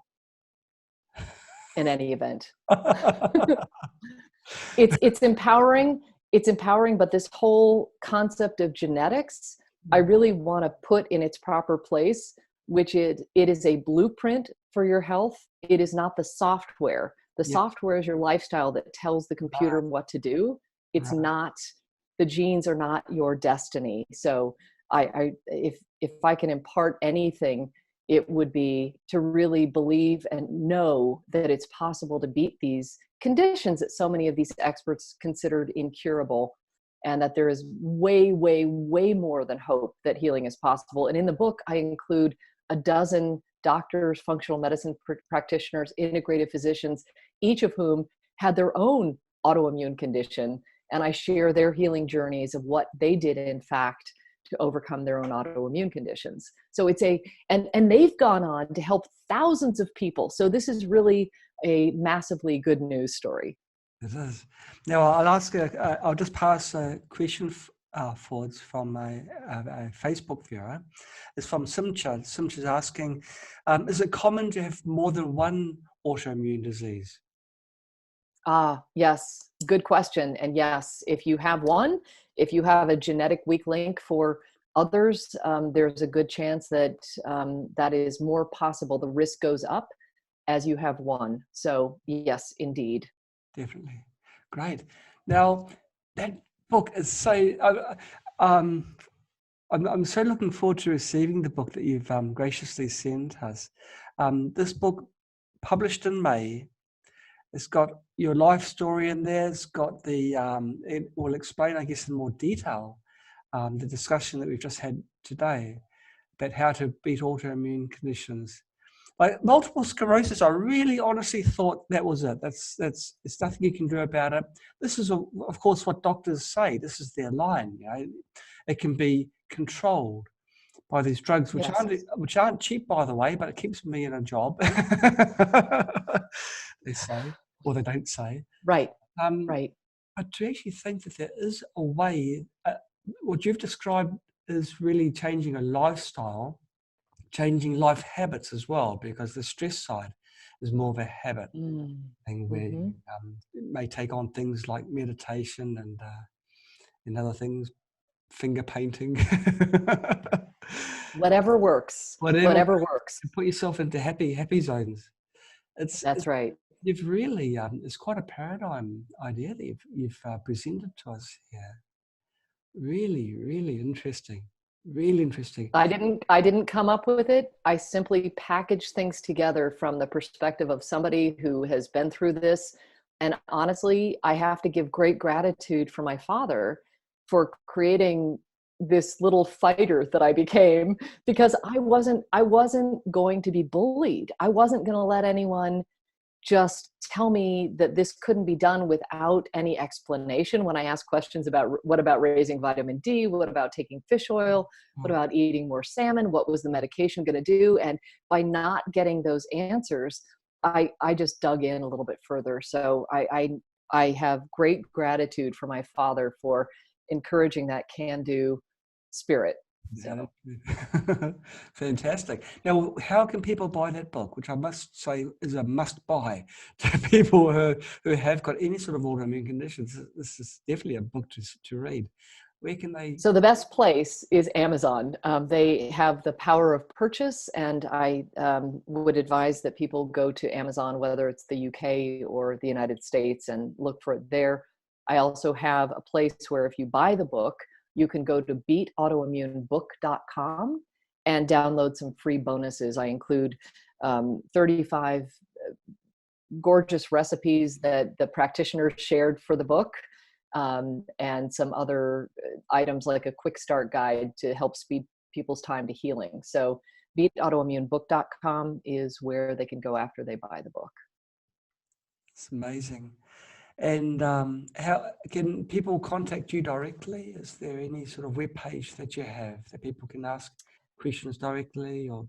In any event, it's empowering. It's empowering, but this whole concept of genetics, I really want to put in its proper place, which it is a blueprint for your health. It is not the software. The software is your lifestyle that tells the computer what to do. It's not, the genes are not your destiny. So if I can impart anything, it would be to really believe and know that it's possible to beat these conditions that so many of these experts considered incurable, and that there is way, way, way more than hope that healing is possible. And in the book, I include a dozen doctors, functional medicine practitioners, integrative physicians, each of whom had their own autoimmune condition. And I share their healing journeys of what they did, in fact, to overcome their own autoimmune conditions. So it's and they've gone on to help thousands of people. So this is really a massively good news story. It is. Now I'll just pass a question forwards from a Facebook viewer. It's from Simcha. Simcha's asking, is it common to have more than one autoimmune disease? Yes, good question. And yes, if you have one, if you have a genetic weak link for others, there's a good chance that that is more possible. The risk goes up as you have one. So yes, indeed. Definitely. Great. Now, that book is so, I'm so looking forward to receiving the book that you've graciously sent us. This book, published in May, it's got your life story in there. It's got the, it will explain, I guess, in more detail, the discussion that we've just had today about how to beat autoimmune conditions. Like multiple sclerosis, I really honestly thought that was it. That's there's nothing you can do about it. This is, of course, what doctors say. This is their line. You know, it can be controlled by these drugs, which aren't cheap, by the way, but it keeps me in a job. They say, or they don't say. Right. Right. But to actually think that there is a way, what you've described is really changing a lifestyle, changing life habits as well, because the stress side is more of a habit thing where you may take on things like meditation and other things, finger painting. Whatever works. Whatever works. Put yourself into happy zones. That's right. You've really, it's quite a paradigm idea that you've presented to us here. Really, really interesting. Really interesting. I didn't come up with it. I simply packaged things together from the perspective of somebody who has been through this. And honestly, I have to give great gratitude for my father for creating this little fighter that I became, because I wasn't going to be bullied. I wasn't going to let anyone just tell me that this couldn't be done without any explanation. When I asked questions about what about raising vitamin D, what about taking fish oil, what about eating more salmon, what was the medication going to do? And by not getting those answers, I just dug in a little bit further. So I have great gratitude for my father for encouraging that can-do spirit. So. Fantastic. Now, how can people buy that book, which I must say is a must buy to people who have got any sort of autoimmune conditions? This is definitely a book to read. Where can they? So the best place is Amazon. They have the power of purchase, and I would advise that people go to Amazon, whether it's the UK or the United States, and look for it there. I also have a place where if you buy the book, you can go to beatautoimmunebook.com and download some free bonuses. I include 35 gorgeous recipes that the practitioner shared for the book, and some other items like a quick start guide to help speed people's time to healing. So beatautoimmunebook.com is where they can go after they buy the book. It's amazing. And how can people contact you directly? Is there any sort of web page that you have that people can ask questions directly or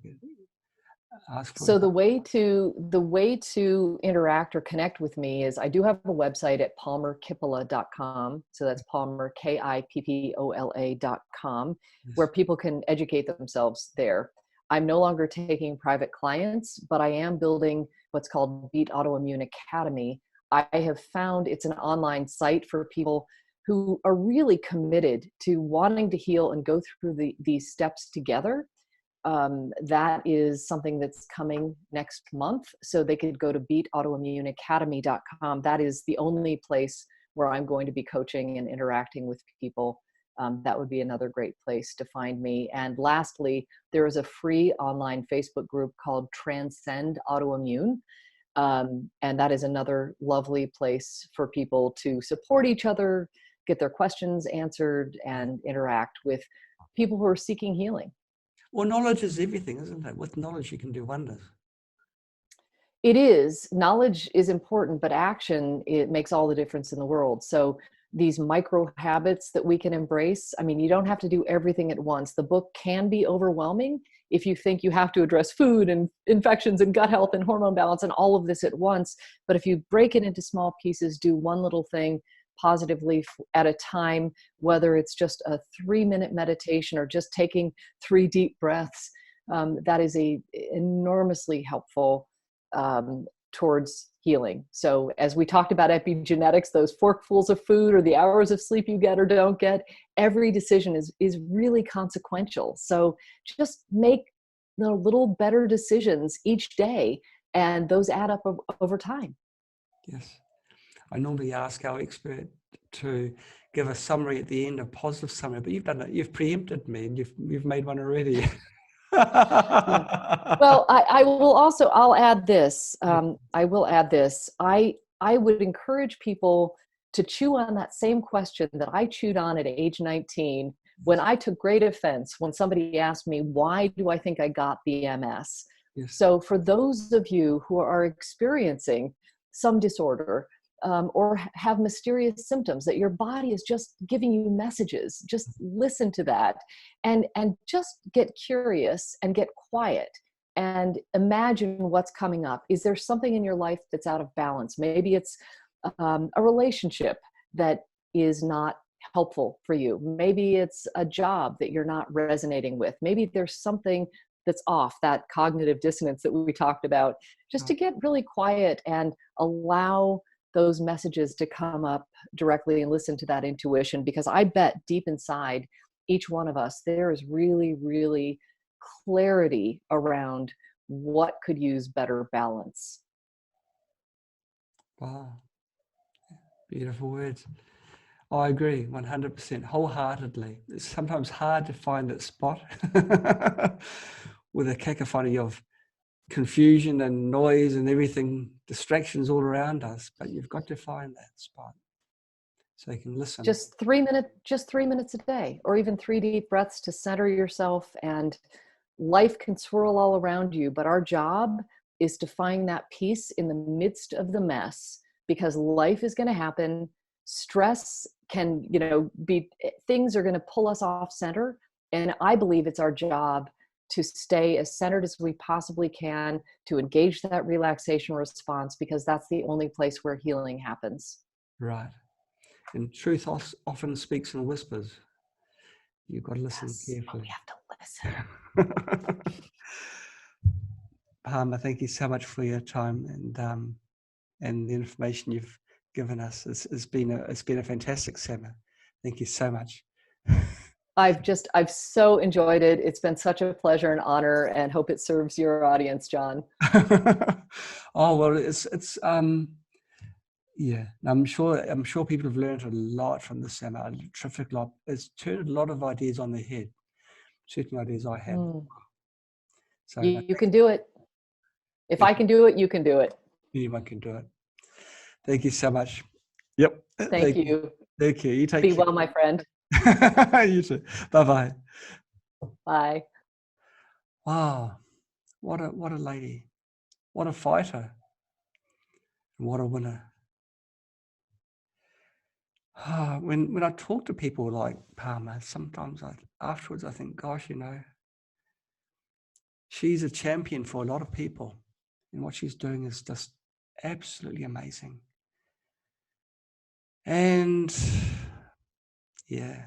ask for? So the way to interact or connect with me is I do have a website at palmerkippola.com. So that's Palmer, KIPPOLA.com, where people can educate themselves there. I'm no longer taking private clients, but I am building what's called Beat Autoimmune Academy. I have found it's an online site for people who are really committed to wanting to heal and go through these steps together. That is something that's coming next month. So they could go to beatautoimmuneacademy.com. That is the only place where I'm going to be coaching and interacting with people. That would be another great place to find me. And lastly, there is a free online Facebook group called Transcend Autoimmune. And that is another lovely place for people to support each other, get their questions answered, and interact with people who are seeking healing. Well, knowledge is everything, isn't it? With knowledge, you can do wonders. It is. Knowledge is important, but action, it makes all the difference in the world. So these micro habits that we can embrace, I mean, you don't have to do everything at once. The book can be overwhelming if you think you have to address food and infections and gut health and hormone balance and all of this at once. But if you break it into small pieces, do one little thing positively at a time, whether it's just a 3-minute meditation or just taking 3 deep breaths, that is enormously helpful towards healing. So as we talked about epigenetics, those forkfuls of food or the hours of sleep you get or don't get, every decision is really consequential. So just make little better decisions each day, and those add up over time. Yes. I normally ask our expert to give a summary at the end, a positive summary, but you've done it. You've preempted me, and you've made one already. Yeah. Well, I'll add this. I will add this. I would encourage people to chew on that same question that I chewed on at age 19 when I took great offense when somebody asked me, why do I think I got the MS? Yes. So for those of you who are experiencing some disorder, or have mysterious symptoms that your body is just giving you messages, just listen to that, and just get curious and get quiet and imagine what's coming up. Is there something in your life that's out of balance? Maybe it's a relationship that is not helpful for you. Maybe it's a job that you're not resonating with. Maybe there's something that's off, that cognitive dissonance that we talked about. Just to get really quiet and allow those messages to come up directly and listen to that intuition, because I bet deep inside each one of us, there is really, really clarity around what could use better balance. Wow. Beautiful words. I agree 100%, wholeheartedly. It's sometimes hard to find that spot with a cacophony of confusion and noise and everything, distractions all around us, but you've got to find that spot so you can listen. Just 3 minutes a day, or even 3 deep breaths to center yourself, and life can swirl all around you. But our job is to find that peace in the midst of the mess, because life is going to happen. Stress can, things are going to pull us off center. And I believe it's our job to stay as centered as we possibly can, to engage that relaxation response, because that's the only place where healing happens. Right. And truth often speaks in whispers. You've got to listen carefully. We have to listen. Palmer, thank you so much for your time and the information you've given us. It's been a fantastic summer. Thank you so much. I've so enjoyed it. It's been such a pleasure and honor, and hope it serves your audience, John. Oh, well, it's yeah. I'm sure people have learned a lot from this summer, a terrific lot. It's turned a lot of ideas on their head, certain ideas I had. So you can do it. If I can do it, you can do it. Anyone can do it. Thank you so much. Yep. Thank you. Thank you. You take Be care. well, my friend. You too. Bye-bye. Bye. Wow. What a lady. What a fighter. And what a winner. When I talk to people like Palmer, sometimes afterwards I think, gosh, she's a champion for a lot of people. And what she's doing is just absolutely amazing. And yeah,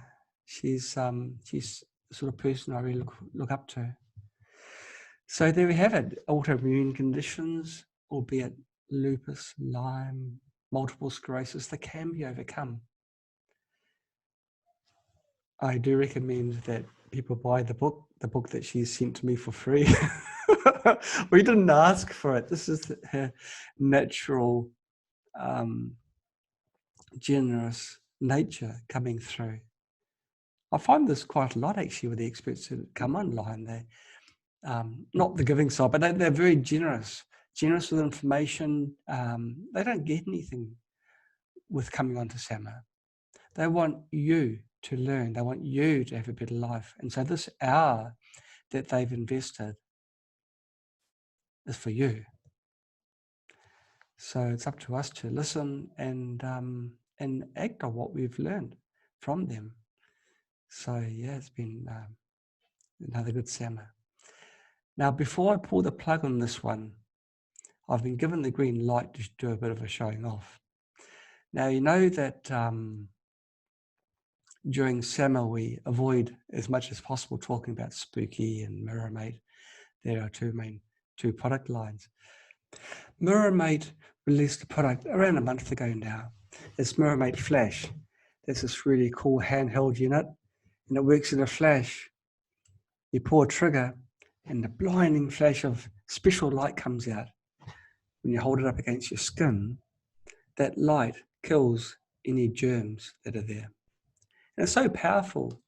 she's the sort of person I really look up to. So there we have it. Autoimmune conditions, albeit lupus, Lyme, multiple sclerosis, they can be overcome. I do recommend that people buy the book that she sent to me for free. We didn't ask for it. This is her natural, generous nature coming through. I find this quite a lot actually with the experts who come online. They, not the giving side, but they're very generous with information. They don't get anything with coming onto SAMA. They want you to learn. They want you to have a better life. And so this hour that they've invested is for you. So it's up to us to listen and act on what we've learned from them. So yeah, it's been another good SAMA. Now, before I pull the plug on this one, I've been given the green light to do a bit of a showing off. Now, you know that during SAMA, we avoid as much as possible talking about Spooky and Mirror Mate. There are two product lines. Mirror Mate released a product around a month ago now. It's Mirror Mate Flash. There's this really cool handheld unit, and it works in a flash. You pull a trigger, and the blinding flash of special light comes out. When you hold it up against your skin, that light kills any germs that are there. And it's so powerful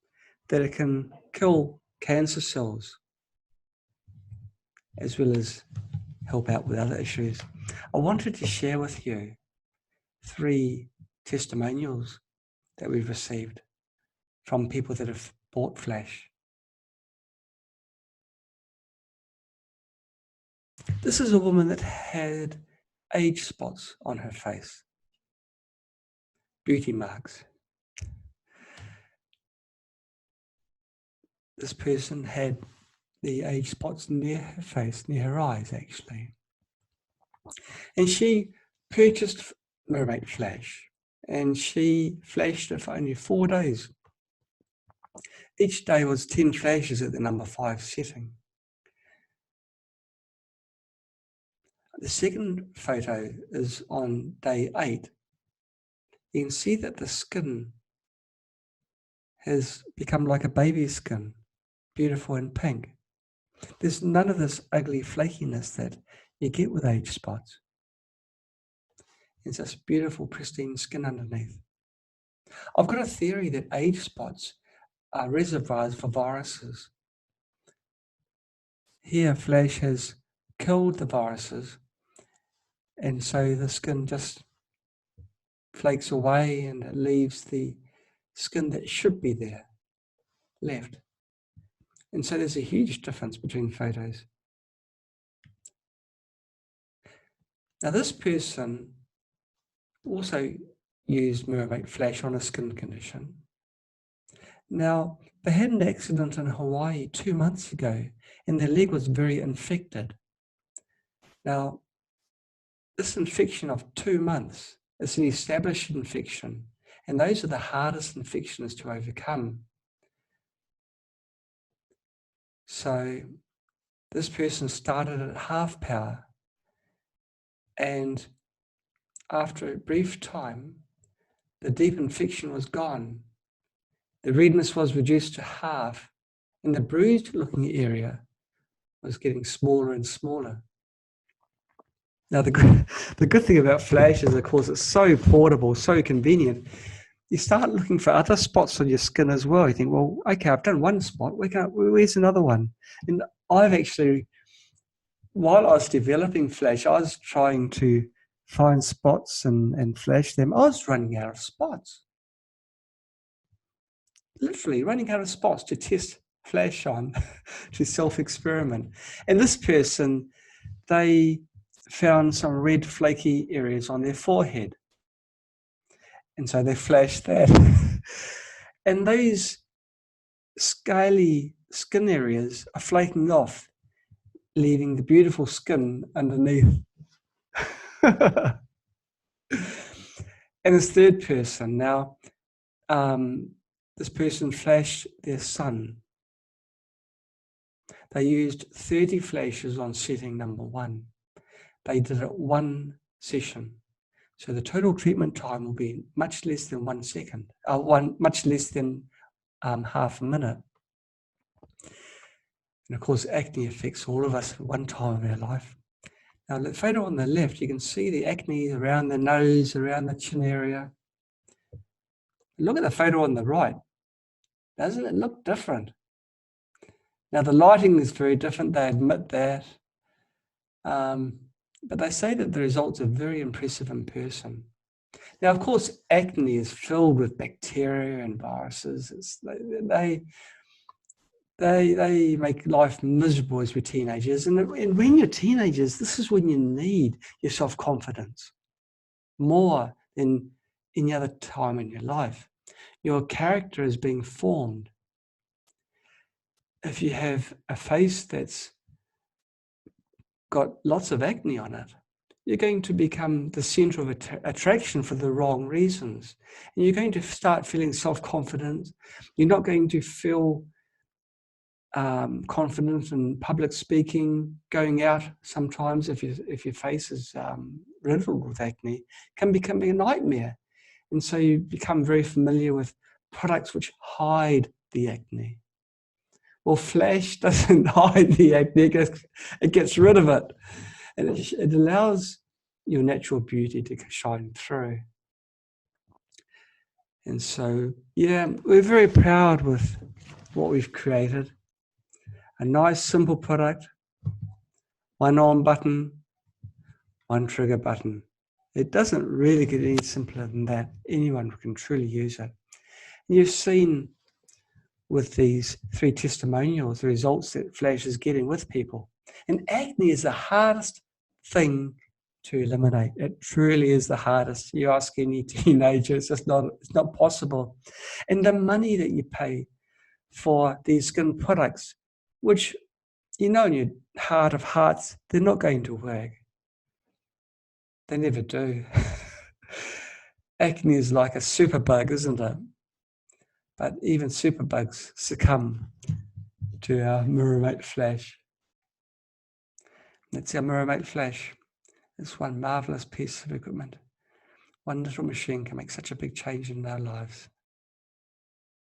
that it can kill cancer cells as well as help out with other issues. I wanted to share with you 3 testimonials that we've received from people that have bought F.I.G.H.T. This is a woman that had age spots on her face, beauty marks. This person had the age spots near her face, near her eyes actually. And she purchased Mermaid F.I.G.H.T. and she flashed it for only 4 days. Each day was 10 flashes at the number 5 setting. The second photo is on day 8. You can see that the skin has become like a baby's skin, beautiful and pink. There's none of this ugly flakiness that you get with age spots. It's this beautiful, pristine skin underneath. I've got a theory that age spots are reservoirs for viruses. Here, F.I.G.H.T. has killed the viruses, and so the skin just flakes away and it leaves the skin that should be there left. And so there's a huge difference between photos. Now this person also used Mermaid F.I.G.H.T. on a skin condition. Now, they had an accident in Hawaii 2 months ago and their leg was very infected. Now, this infection of 2 months is an established infection, and those are the hardest infections to overcome. So this person started at half power, and after a brief time, the deep infection was gone. The redness was reduced to half, and the bruised looking area was getting smaller and smaller. Now, the good thing about F.I.G.H.T. is, of course, it's so portable, so convenient. You start looking for other spots on your skin as well. You think, well, okay, I've done one spot. Where's another one? And I've actually, while I was developing F.I.G.H.T., I was trying to find spots and flash them. I was running out of spots. Literally running out of spots to test F.I.G.H.T. on, to self-experiment. And this person, they found some red flaky areas on their forehead. And so they flashed that. And those scaly skin areas are flaking off, leaving the beautiful skin underneath. And this third person, now, this person flashed their son. They used 30 flashes on setting number 1. They did it 1 session. So the total treatment time will be much less than 1 second, much less than half a minute. And of course, acne affects all of us at one time in our life. Now, the photo on the left, you can see the acne around the nose, around the chin area. Look at the photo on the right. Doesn't it look different? Now, the lighting is very different. They admit that. But they say that the results are very impressive in person. Now, of course, acne is filled with bacteria and viruses. They make life miserable as we're teenagers. And when you're teenagers, this is when you need your self-confidence more than any other time in your life. Your character is being formed. If you have a face that's got lots of acne on it, you're going to become the center of attraction for the wrong reasons. And you're going to start feeling self-confident. You're not going to feel confident in public speaking. Going out sometimes, if your face is riddled with acne, can become a nightmare. And so you become very familiar with products which hide the acne. Well, F.I.G.H.T. doesn't hide the acne, it gets rid of it. And it allows your natural beauty to shine through. And so, yeah, we're very proud with what we've created. A nice, simple product, 1 on button, 1 trigger button, It doesn't really get any simpler than that. Anyone can truly use it. And you've seen with these 3 testimonials the results that F.I.G.H.T is getting with people. And acne is the hardest thing to eliminate. It truly is the hardest. You ask any teenager, it's not possible. And the money that you pay for these skin products, which in your heart of hearts, they're not going to work. They never do. Acne is like a superbug, isn't it? But even superbugs succumb to our mirror mate F.I.G.H.T. That's our mirror mate F.I.G.H.T. It's one marvelous piece of equipment. One little machine can make such a big change in our lives.